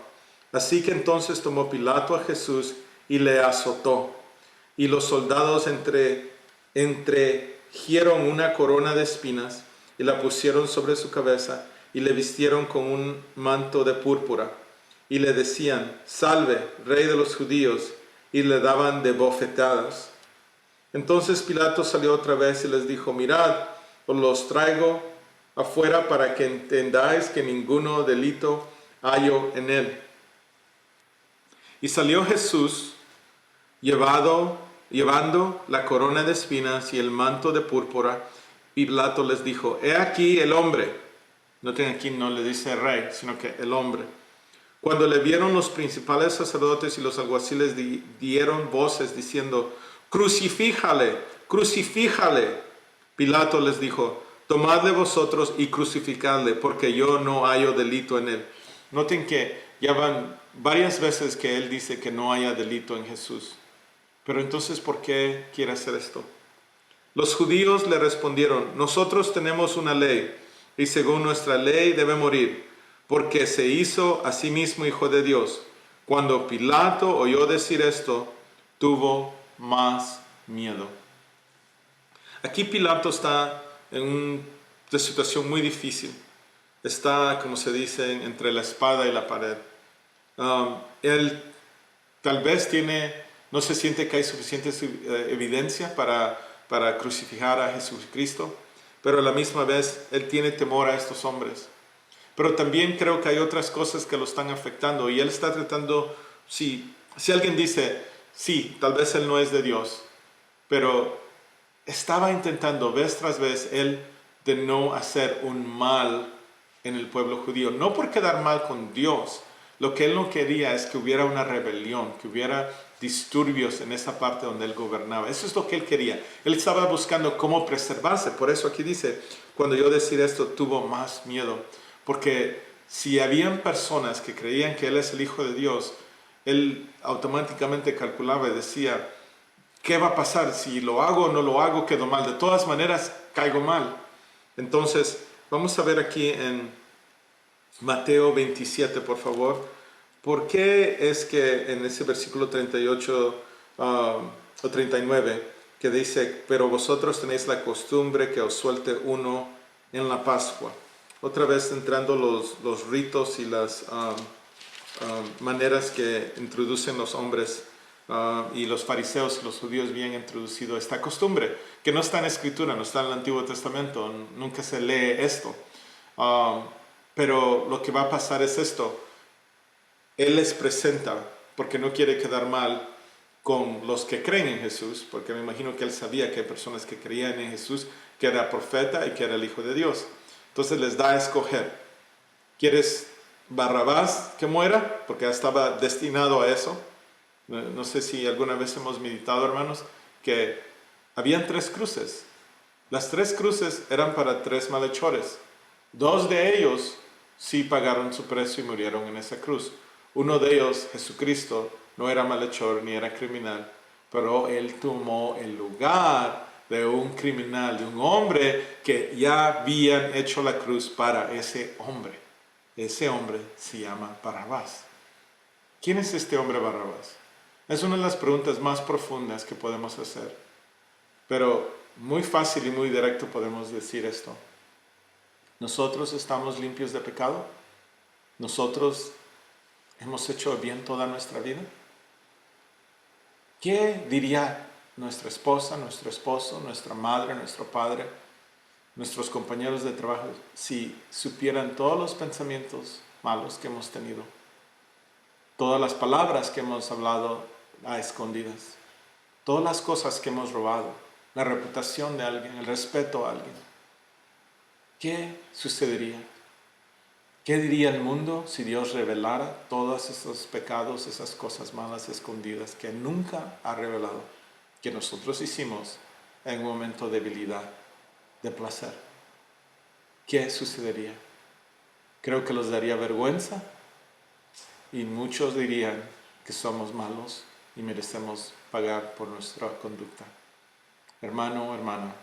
Speaker 1: Así que entonces tomó Pilato a Jesús y le azotó. Y los soldados entregieron una corona de espinas y la pusieron sobre su cabeza y le vistieron con un manto de púrpura y le decían, salve, rey de los judíos, y le daban de bofetadas. Entonces Pilato salió otra vez y les dijo, mirad, os los traigo afuera para que entendáis que ninguno delito hallo en él. Y salió Jesús llevando la corona de espinas y el manto de púrpura, y Pilato les dijo, he aquí el hombre. Noten aquí no le dice rey, sino que el hombre. Cuando le vieron los principales sacerdotes y los alguaciles dieron voces diciendo, crucifíjale, crucifíjale. Pilato les dijo, tomadle vosotros y crucificadle, porque yo no hallo delito en él. Noten que ya van varias veces que él dice que no haya delito en Jesús. Pero entonces, ¿por qué quiere hacer esto? Los judíos le respondieron, nosotros tenemos una ley, y según nuestra ley debe morir, porque se hizo a sí mismo hijo de Dios. Cuando Pilato oyó decir esto, tuvo más miedo. Aquí Pilato está en una situación muy difícil. Está, como se dice, entre la espada y la pared. Él tal vez no se siente que hay suficiente evidencia para crucificar a Jesucristo, pero a la misma vez él tiene temor a estos hombres. Pero también creo que hay otras cosas que lo están afectando y él está tratando, si alguien dice, sí, tal vez él no es de Dios, pero estaba intentando vez tras vez él de no hacer un mal en el pueblo judío, no por quedar mal con Dios. Lo que él no quería es que hubiera una rebelión, que hubiera disturbios en esa parte donde él gobernaba. Eso es lo que él quería. Él estaba buscando cómo preservarse. Por eso aquí dice, cuando yo decir esto, tuvo más miedo. Porque si habían personas que creían que él es el Hijo de Dios, él automáticamente calculaba y decía, ¿qué va a pasar? Si lo hago o no lo hago, quedo mal. De todas maneras, caigo mal. Entonces, vamos a ver aquí en Mateo 27, por favor. ¿Por qué es que en ese versículo 38 o 39, que dice, pero vosotros tenéis la costumbre que os suelte uno en la Pascua? Otra vez entrando los ritos y las maneras que introducen los hombres y los fariseos y los judíos habían introducido esta costumbre, que no está en Escritura, no está en el Antiguo Testamento, nunca se lee esto. Pero lo que va a pasar es esto. Él les presenta, porque no quiere quedar mal con los que creen en Jesús, porque me imagino que él sabía que hay personas que creían en Jesús, que era profeta y que era el Hijo de Dios. Entonces les da a escoger. ¿Quieres Barrabás que muera? Porque ya estaba destinado a eso. No sé si alguna vez hemos meditado, hermanos, que habían 3 cruces. Las 3 cruces eran para 3 malhechores. 2 de ellos sí pagaron su precio y murieron en esa cruz. Uno de ellos, Jesucristo, no era malhechor ni era criminal, pero él tomó el lugar de un criminal, de un hombre que ya habían hecho la cruz para ese hombre. Ese hombre se llama Barrabás. ¿Quién es este hombre Barrabás? Es una de las preguntas más profundas que podemos hacer, pero muy fácil y muy directo podemos decir esto. ¿Nosotros estamos limpios de pecado? ¿Nosotros hemos hecho bien toda nuestra vida? ¿Qué diría nuestra esposa, nuestro esposo, nuestra madre, nuestro padre, nuestros compañeros de trabajo si supieran todos los pensamientos malos que hemos tenido? Todas las palabras que hemos hablado a escondidas, todas las cosas que hemos robado, la reputación de alguien, el respeto a alguien. ¿Qué sucedería? ¿Qué diría el mundo si Dios revelara todos esos pecados, esas cosas malas escondidas que nunca ha revelado, que nosotros hicimos en un momento de debilidad, de placer? ¿Qué sucedería? Creo que los daría vergüenza y muchos dirían que somos malos y merecemos pagar por nuestra conducta. Hermano o hermana,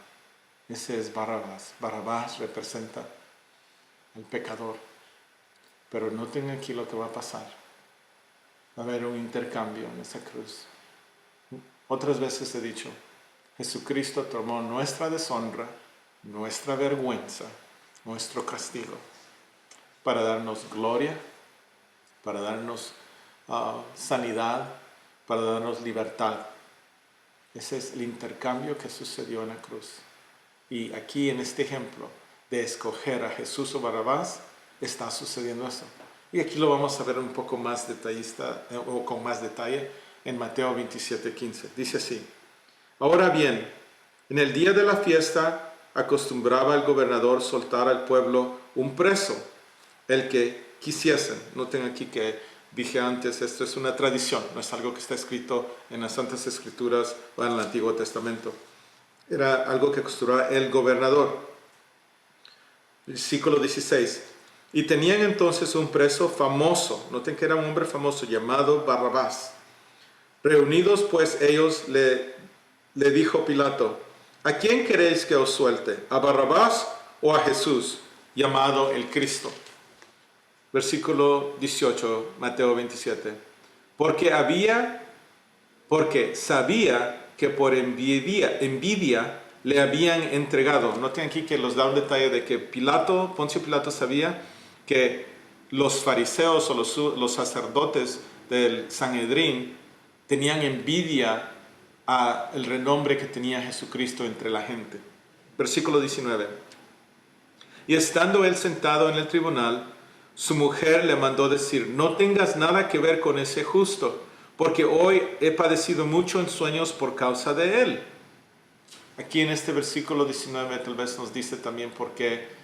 Speaker 1: ese es Barrabás. Barrabás representa al pecador. Pero noten aquí lo que va a pasar. Va a haber un intercambio en esa cruz. Otras veces he dicho, Jesucristo tomó nuestra deshonra, nuestra vergüenza, nuestro castigo, para darnos gloria, para darnos sanidad, para darnos libertad. Ese es el intercambio que sucedió en la cruz. Y aquí en este ejemplo de escoger a Jesús o Barrabás, está sucediendo eso. Y aquí lo vamos a ver un poco más detallista o con más detalle en Mateo 27:15. Dice así: Ahora bien, en el día de la fiesta acostumbraba el gobernador soltar al pueblo un preso, el que quisiesen. Noten aquí que dije antes, esto es una tradición, no es algo que está escrito en las Santas Escrituras o en el Antiguo Testamento. Era algo que acostumbraba el gobernador. Versículo 16. Y tenían entonces un preso famoso, noten que era un hombre famoso, llamado Barrabás. Reunidos pues ellos le dijo Pilato: ¿A quién queréis que os suelte? ¿A Barrabás o a Jesús, llamado el Cristo? Versículo 18, Mateo 27. Porque sabía que por envidia le habían entregado. Noten aquí que los da un detalle de que Poncio Pilato sabía que los fariseos o los sacerdotes del Sanedrín tenían envidia al renombre que tenía Jesucristo entre la gente. Versículo 19. Y estando él sentado en el tribunal, su mujer le mandó decir: no tengas nada que ver con ese justo, porque hoy he padecido mucho en sueños por causa de él. Aquí en este versículo 19 tal vez nos dice también por qué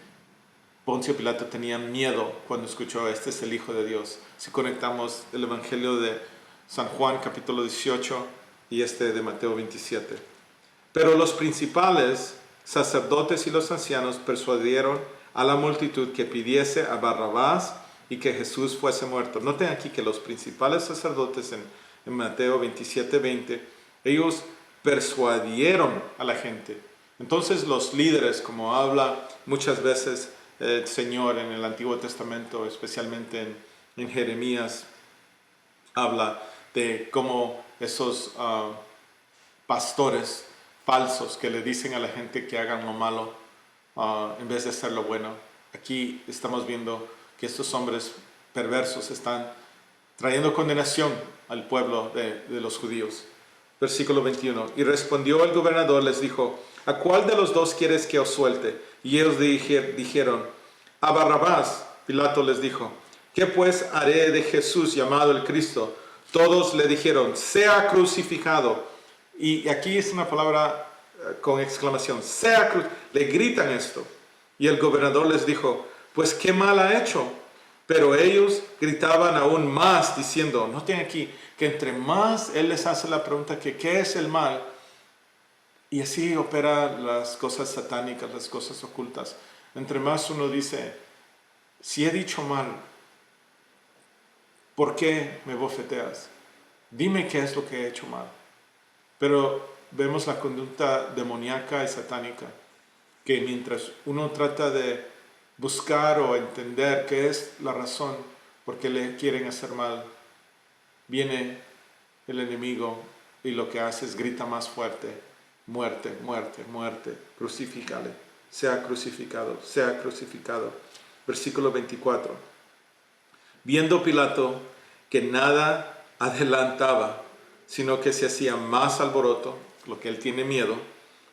Speaker 1: Poncio Pilato tenía miedo cuando escuchó: este es el Hijo de Dios. Si conectamos el Evangelio de San Juan capítulo 18 y este de Mateo 27. Pero los principales sacerdotes y los ancianos persuadieron a la multitud que pidiese a Barrabás y que Jesús fuese muerto. Noten aquí que los principales sacerdotes en Mateo 27:20, ellos persuadieron a la gente. Entonces los líderes, como habla muchas veces el Señor en el Antiguo Testamento, especialmente en Jeremías, habla de cómo esos pastores falsos que le dicen a la gente que hagan lo malo en vez de hacer lo bueno. Aquí estamos viendo que estos hombres perversos están trayendo condenación al pueblo de los judíos. Versículo 21. Y respondió el gobernador, les dijo: ¿a cuál de los dos quieres que os suelte? Y ellos dijeron: a Barrabás. Pilato les dijo: ¿qué pues haré de Jesús, llamado el Cristo? Todos le dijeron: sea crucificado. Y aquí es una palabra con exclamación: sea crucificado. Le gritan esto. Y el gobernador les dijo: pues qué mal ha hecho. Pero ellos gritaban aún más, diciendo, noten aquí, que entre más él les hace la pregunta que ¿qué es el mal? Y así opera las cosas satánicas, las cosas ocultas. Entre más uno dice, si he dicho mal, ¿por qué me bofeteas? Dime qué es lo que he hecho mal. Pero vemos la conducta demoníaca y satánica, que mientras uno trata de buscar o entender qué es la razón por qué le quieren hacer mal, viene el enemigo y lo que hace es grita más fuerte: muerte, muerte, muerte, crucifícale. sea crucificado, sea crucificado. Versículo 24. Viendo Pilato que nada adelantaba, sino que se hacía más alboroto, lo que él tiene miedo,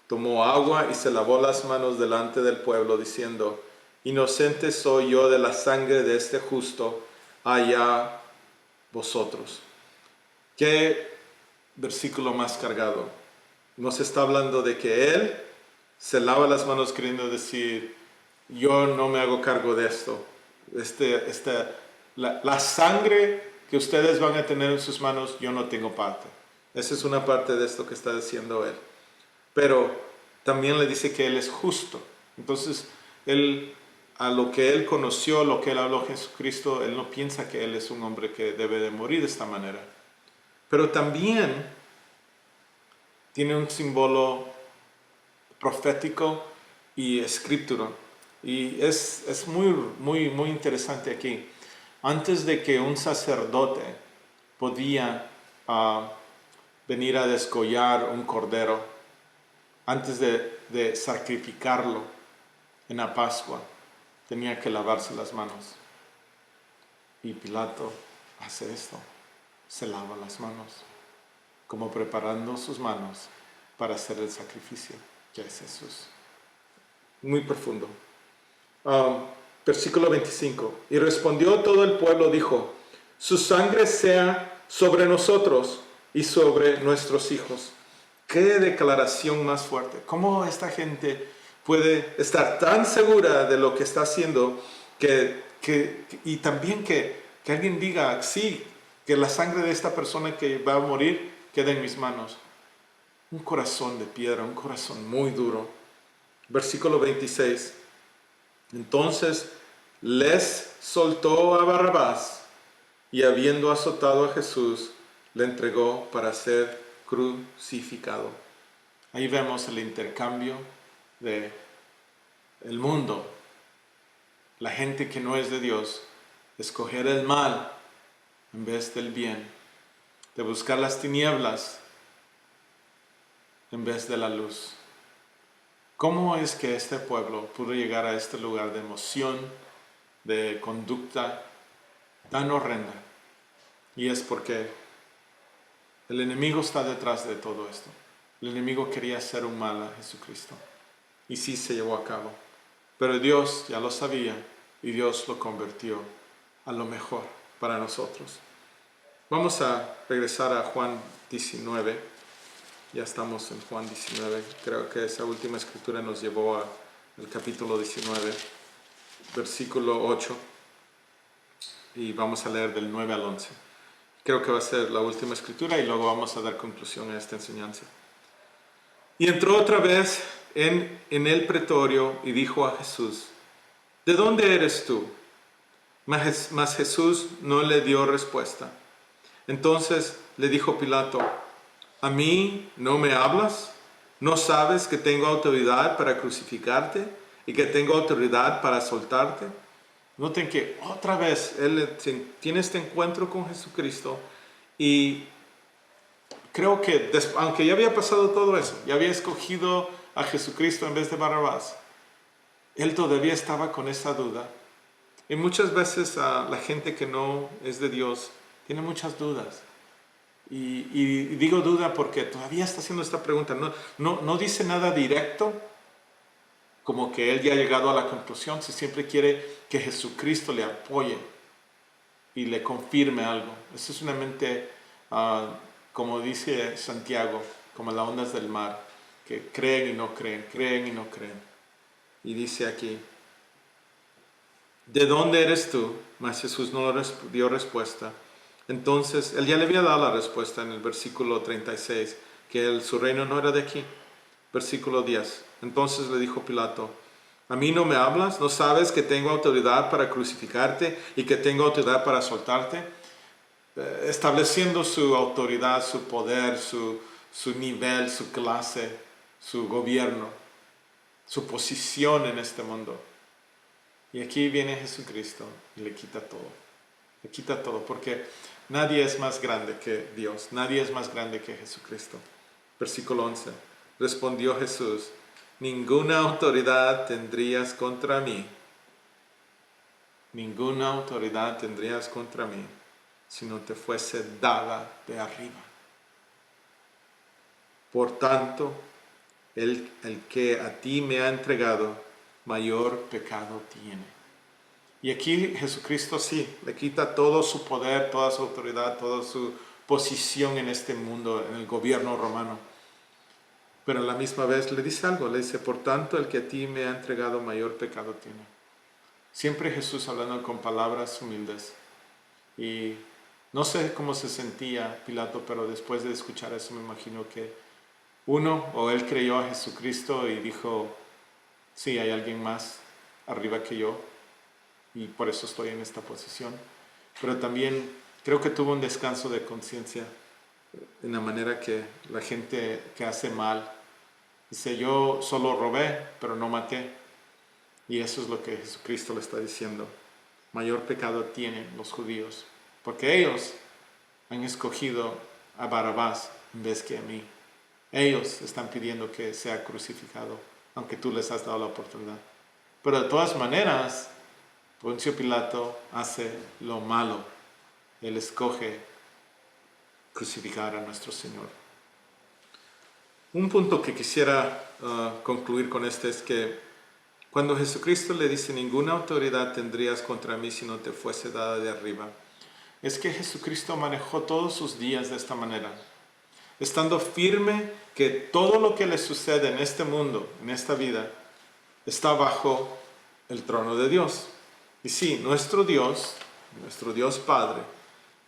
Speaker 1: tomó agua y se lavó las manos delante del pueblo, diciendo: inocente soy yo de la sangre de este justo, allá vosotros. ¿Qué versículo más cargado? Nos está hablando de que él se lava las manos queriendo decir: yo no me hago cargo de esto. La sangre que ustedes van a tener en sus manos, yo no tengo parte. Esa es una parte de esto que está diciendo él. Pero también le dice que él es justo. Entonces, a lo que él conoció, lo que él habló a Jesucristo, él no piensa que él es un hombre que debe de morir de esta manera. Pero también tiene un símbolo profético y escritura. Y es muy interesante aquí. Antes de que un sacerdote podía venir a descollar un cordero, antes de sacrificarlo en la Pascua, tenía que lavarse las manos. Y Pilato hace esto, se lava las manos, como preparando sus manos para hacer el sacrificio, que es Jesús. Muy profundo. Versículo 25. Y respondió todo el pueblo, dijo: su sangre sea sobre nosotros y sobre nuestros hijos. Qué declaración más fuerte. ¿Cómo esta gente puede estar tan segura de lo que está haciendo y también que alguien diga: sí, que la sangre de esta persona que va a morir quede en mis manos? Un corazón de piedra, un corazón muy duro. Versículo 26. Entonces les soltó a Barrabás, y habiendo azotado a Jesús, le entregó para ser crucificado. Ahí vemos el intercambio de el mundo, la gente que no es de Dios, escoger el mal en vez del bien, de buscar las tinieblas en vez de la luz. ¿Cómo es que este pueblo pudo llegar a este lugar de emoción, de conducta tan horrenda? Y es porque el enemigo está detrás de todo esto. El enemigo quería hacer un mal a Jesucristo. Y sí se llevó a cabo. Pero Dios ya lo sabía y Dios lo convirtió a lo mejor para nosotros. Vamos a regresar a Juan 19. Ya estamos en Juan 19. Creo que esa última escritura nos llevó al capítulo 19, versículo 8. Y vamos a leer del 9 al 11. Creo que va a ser la última escritura y luego vamos a dar conclusión a esta enseñanza. Y entró otra vez en el pretorio y dijo a Jesús: ¿de dónde eres tú? Mas Jesús no le dio respuesta. Entonces le dijo Pilato: ¿a mí no me hablas? ¿No sabes que tengo autoridad para crucificarte y que tengo autoridad para soltarte? Noten que otra vez él tiene este encuentro con Jesucristo y creo que aunque ya había pasado todo eso, ya había escogido a Jesucristo en vez de Barrabás, él todavía estaba con esa duda. Y muchas veces la gente que no es de Dios tiene muchas dudas. Y digo duda porque todavía está haciendo esta pregunta. No dice nada directo, como que él ya ha llegado a la conclusión. Si siempre quiere que Jesucristo le apoye y le confirme algo. Eso es una mente, como dice Santiago, como las ondas del mar, que creen y no creen, creen y no creen. Y dice aquí: ¿de dónde eres tú? Mas Jesús no dio respuesta. Entonces, él ya le había dado la respuesta en el versículo 36, que su reino no era de aquí. Versículo 10. Entonces le dijo Pilato: ¿a mí no me hablas? ¿No sabes que tengo autoridad para crucificarte y que tengo autoridad para soltarte? Estableciendo su autoridad, su poder, su nivel, su clase, su gobierno, su posición en este mundo. Y aquí viene Jesucristo y le quita todo. Le quita todo porque nadie es más grande que Dios. Nadie es más grande que Jesucristo. Versículo 11. Respondió Jesús: ninguna autoridad tendrías contra mí. Ninguna autoridad tendrías contra mí si no te fuese dada de arriba. Por tanto, el que a ti me ha entregado, mayor pecado tiene. Y aquí Jesucristo sí, le quita todo su poder, toda su autoridad, toda su posición en este mundo, en el gobierno romano. Pero a la misma vez le dice algo, le dice, por tanto, el que a ti me ha entregado, mayor pecado tiene. Siempre Jesús hablando con palabras humildes. Y no sé cómo se sentía Pilato, pero después de escuchar eso me imagino que él creyó a Jesucristo y dijo, sí, hay alguien más arriba que yo y por eso estoy en esta posición. Pero también creo que tuvo un descanso de conciencia en la manera que la gente que hace mal dice, yo solo robé, pero no maté. Y eso es lo que Jesucristo le está diciendo. Mayor pecado tienen los judíos, porque ellos han escogido a Barrabás en vez que a mí. Ellos están pidiendo que sea crucificado, aunque tú les has dado la oportunidad. Pero de todas maneras, Poncio Pilato hace lo malo. Él escoge crucificar a nuestro Señor. Un punto que quisiera concluir con este es que cuando Jesucristo le dice, ninguna autoridad tendrías contra mí si no te fuese dada de arriba, es que Jesucristo manejó todos sus días de esta manera, estando firme que todo lo que le sucede en este mundo, en esta vida, está bajo el trono de Dios. Y sí, nuestro Dios Padre,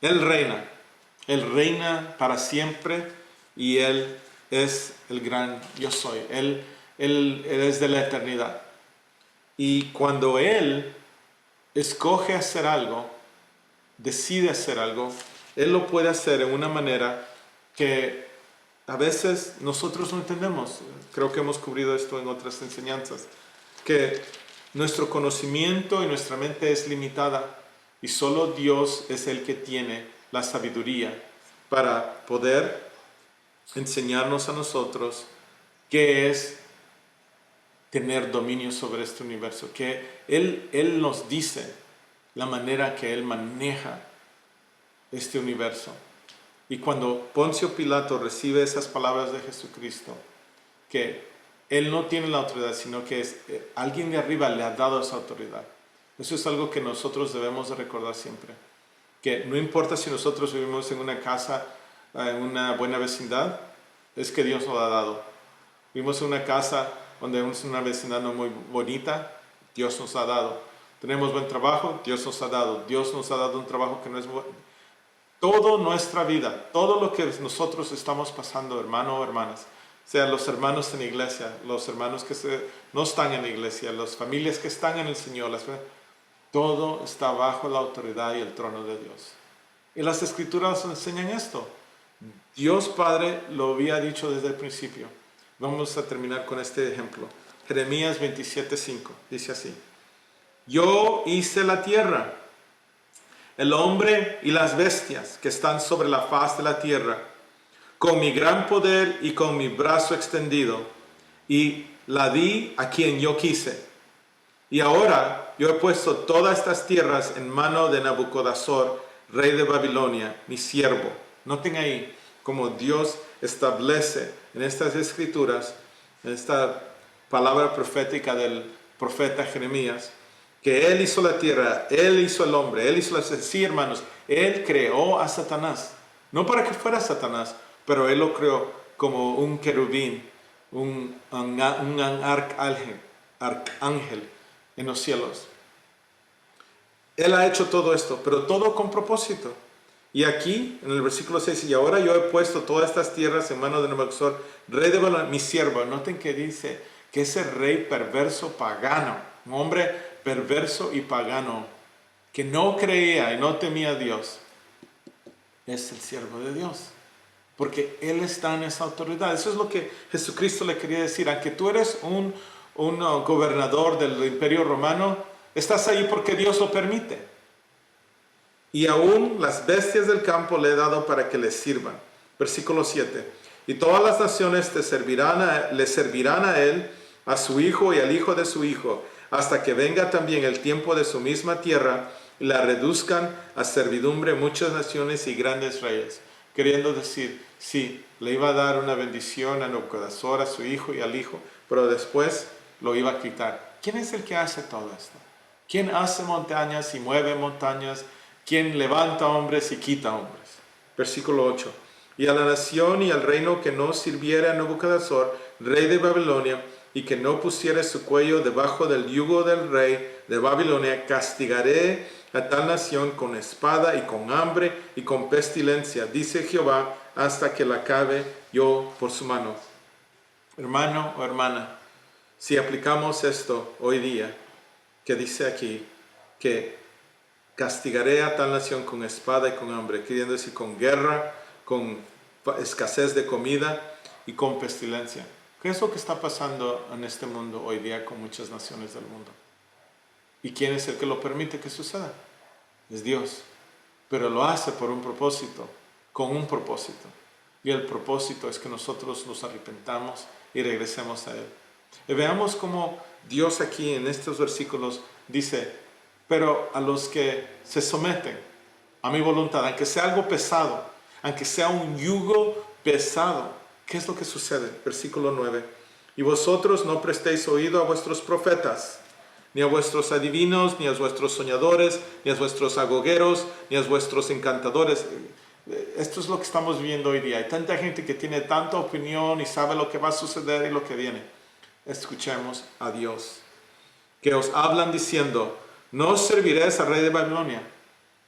Speaker 1: Él reina para siempre y Él es el gran yo soy, Él es de la eternidad. Y cuando Él escoge hacer algo, decide hacer algo, Él lo puede hacer en una manera que a veces nosotros no entendemos. Creo que hemos cubrido esto en otras enseñanzas, que nuestro conocimiento y nuestra mente es limitada y solo Dios es el que tiene la sabiduría para poder enseñarnos a nosotros qué es tener dominio sobre este universo, que Él nos dice la manera que Él maneja este universo. Y cuando Poncio Pilato recibe esas palabras de Jesucristo, que Él no tiene la autoridad, sino que alguien de arriba le ha dado esa autoridad. Eso es algo que nosotros debemos de recordar siempre. Que no importa si nosotros vivimos en una casa, en una buena vecindad, es que Dios nos lo ha dado. Vivimos en una casa donde es una vecindad no muy bonita, Dios nos ha dado. Tenemos buen trabajo, Dios nos ha dado. Dios nos ha dado un trabajo que no es bueno. Toda nuestra vida, todo lo que nosotros estamos pasando, hermano o hermanas, sean los hermanos en la iglesia, los hermanos que no están en la iglesia, las familias que están en el Señor, todo está bajo la autoridad y el trono de Dios. Y las Escrituras nos enseñan esto. Dios Padre lo había dicho desde el principio. Vamos a terminar con este ejemplo. Jeremías 27:5 dice así: yo hice la tierra, el hombre y las bestias que están sobre la faz de la tierra, con mi gran poder y con mi brazo extendido, y la di a quien yo quise. Y ahora yo he puesto todas estas tierras en mano de Nabucodonosor, rey de Babilonia, mi siervo. Noten ahí cómo Dios establece en estas escrituras, en esta palabra profética del profeta Jeremías, que Él hizo la tierra, Él hizo el hombre, Él hizo las... Sí, hermanos, Él creó a Satanás. No para que fuera Satanás, pero Él lo creó como un querubín, un arcángel en los cielos. Él ha hecho todo esto, pero todo con propósito. Y aquí, en el versículo 6, y ahora yo he puesto todas estas tierras en manos de Nabucodonosor, rey de Babilonia, mi siervo. Noten que dice que ese rey perverso, pagano, un hombre perverso y pagano, que no creía y no temía a Dios, es el siervo de Dios. Porque Él está en esa autoridad. Eso es lo que Jesucristo le quería decir. Aunque tú eres un gobernador del imperio romano, estás ahí porque Dios lo permite. Y aún las bestias del campo le he dado para que les sirvan. Versículo 7. Y todas las naciones le servirán a Él, a su hijo y al hijo de su hijo, hasta que venga también el tiempo de su misma tierra y la reduzcan a servidumbre muchas naciones y grandes reyes. Queriendo decir, sí, le iba a dar una bendición a Nabucodonosor, a su hijo y al hijo, pero después lo iba a quitar. ¿Quién es el que hace todo esto? ¿Quién hace montañas y mueve montañas? ¿Quién levanta hombres y quita hombres? Versículo 8. Y a la nación y al reino que no sirviera a Nabucodonosor, rey de Babilonia, y que no pusiera su cuello debajo del yugo del rey de Babilonia, castigaré a tal nación con espada y con hambre y con pestilencia, dice Jehová, hasta que la acabe yo por su mano. Hermano o hermana, si aplicamos esto hoy día, que dice aquí, que castigaré a tal nación con espada y con hambre, queriendo decir con guerra, con escasez de comida y con pestilencia. ¿Qué es lo que está pasando en este mundo hoy día con muchas naciones del mundo? ¿Y quién es el que lo permite que suceda? Es Dios. Pero lo hace por un propósito, con un propósito. Y el propósito es que nosotros nos arrepentamos y regresemos a Él. Y veamos cómo Dios aquí en estos versículos dice, pero a los que se someten a mi voluntad, aunque sea algo pesado, aunque sea un yugo pesado, ¿qué es lo que sucede? Versículo 9. Y vosotros no prestéis oído a vuestros profetas, ni a vuestros adivinos, ni a vuestros soñadores, ni a vuestros agogueros, ni a vuestros encantadores. Esto es lo que estamos viendo hoy día. Hay tanta gente que tiene tanta opinión y sabe lo que va a suceder y lo que viene. Escuchemos a Dios, que os hablan diciendo, no serviréis al rey de Babilonia.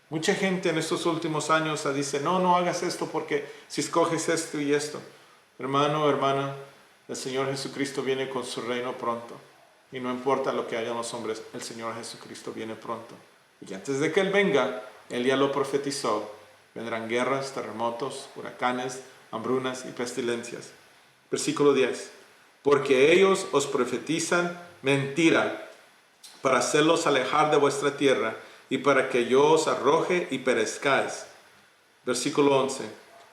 Speaker 1: Mucha gente en estos últimos años dice, no hagas esto porque si escoges esto y esto. Hermano o hermana, el Señor Jesucristo viene con su reino pronto. Y no importa lo que hagan los hombres, el Señor Jesucristo viene pronto. Y antes de que Él venga, Él ya lo profetizó. Vendrán guerras, terremotos, huracanes, hambrunas y pestilencias. Versículo 10. Porque ellos os profetizan mentira para hacerlos alejar de vuestra tierra y para que yo os arroje y perezcáis. Versículo 11.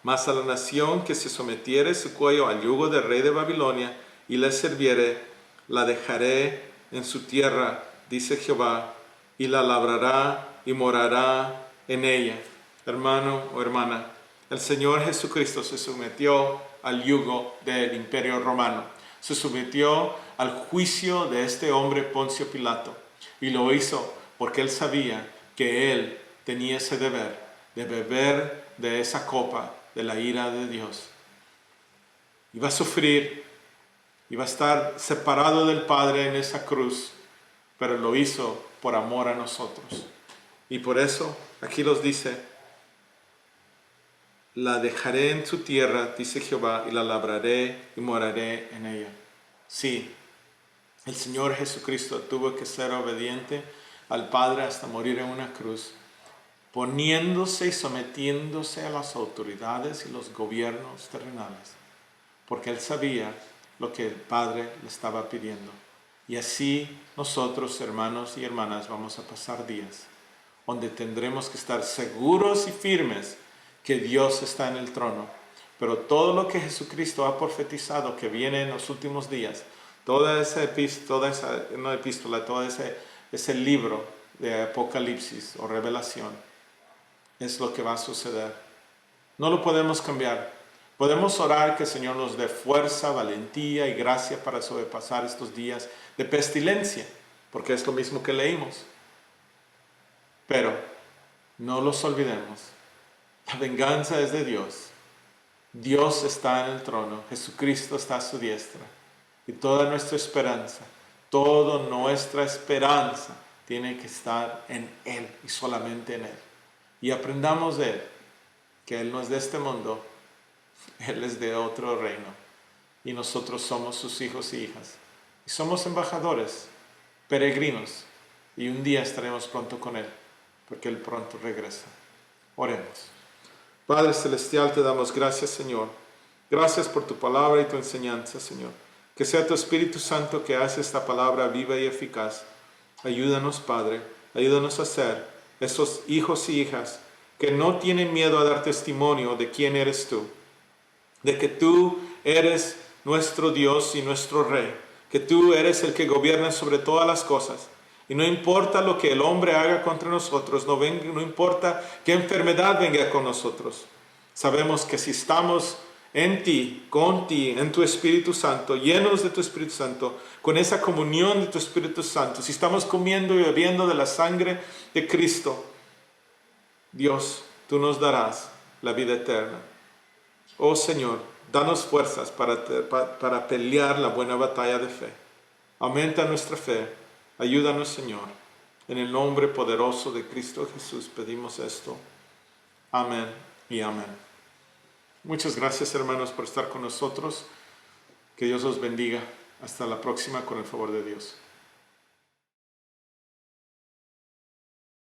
Speaker 1: Mas a la nación que se sometiere su cuello al yugo del rey de Babilonia y le serviere, la dejaré en su tierra, dice Jehová, y la labrará y morará en ella. Hermano o hermana, el Señor Jesucristo se sometió al yugo del imperio romano. Se sometió al juicio de este hombre Poncio Pilato. Y lo hizo porque él sabía que él tenía ese deber de beber de esa copa de la ira de Dios. Iba a sufrir, iba a estar separado del Padre en esa cruz, pero lo hizo por amor a nosotros. Y por eso aquí nos dice, la dejaré en su tierra, dice Jehová, y la labraré y moraré en ella. Sí, el Señor Jesucristo tuvo que ser obediente al Padre hasta morir en una cruz, poniéndose y sometiéndose a las autoridades y los gobiernos terrenales, porque Él sabía lo que el Padre le estaba pidiendo. Y así nosotros, hermanos y hermanas, vamos a pasar días donde tendremos que estar seguros y firmes que Dios está en el trono. Pero todo lo que Jesucristo ha profetizado que viene en los últimos días, toda esa epístola, todo ese libro de Apocalipsis o Revelación, es lo que va a suceder. No lo podemos cambiar. Podemos orar que el Señor nos dé fuerza, valentía y gracia para sobrepasar estos días de pestilencia, porque es lo mismo que leímos. Pero no los olvidemos. La venganza es de Dios. Dios está en el trono. Jesucristo está a su diestra. Y toda nuestra esperanza tiene que estar en Él y solamente en Él. Y aprendamos de Él, que Él no es de este mundo, Él es de otro reino. Y nosotros somos sus hijos y hijas. Y somos embajadores, peregrinos. Y un día estaremos pronto con Él, porque Él pronto regresa. Oremos. Padre Celestial, te damos gracias, Señor. Gracias por tu palabra y tu enseñanza, Señor. Que sea tu Espíritu Santo que hace esta palabra viva y eficaz. Ayúdanos, Padre. Ayúdanos a ser esos hijos y hijas que no tienen miedo a dar testimonio de quién eres tú. De que tú eres nuestro Dios y nuestro Rey. que tú eres el que gobierna sobre todas las cosas. Y no importa lo que el hombre haga contra nosotros, no importa qué enfermedad venga con nosotros. Sabemos que si estamos en ti, con ti, en tu Espíritu Santo, llenos de tu Espíritu Santo, con esa comunión de tu Espíritu Santo, si estamos comiendo y bebiendo de la sangre de Cristo, Dios, tú nos darás la vida eterna. Oh Señor, danos fuerzas para pelear la buena batalla de fe. Aumenta nuestra fe. Ayúdanos, Señor. En el nombre poderoso de Cristo Jesús pedimos esto. Amén y amén. Muchas gracias, hermanos, por estar con nosotros. Que Dios os bendiga. Hasta la próxima, con el favor de Dios.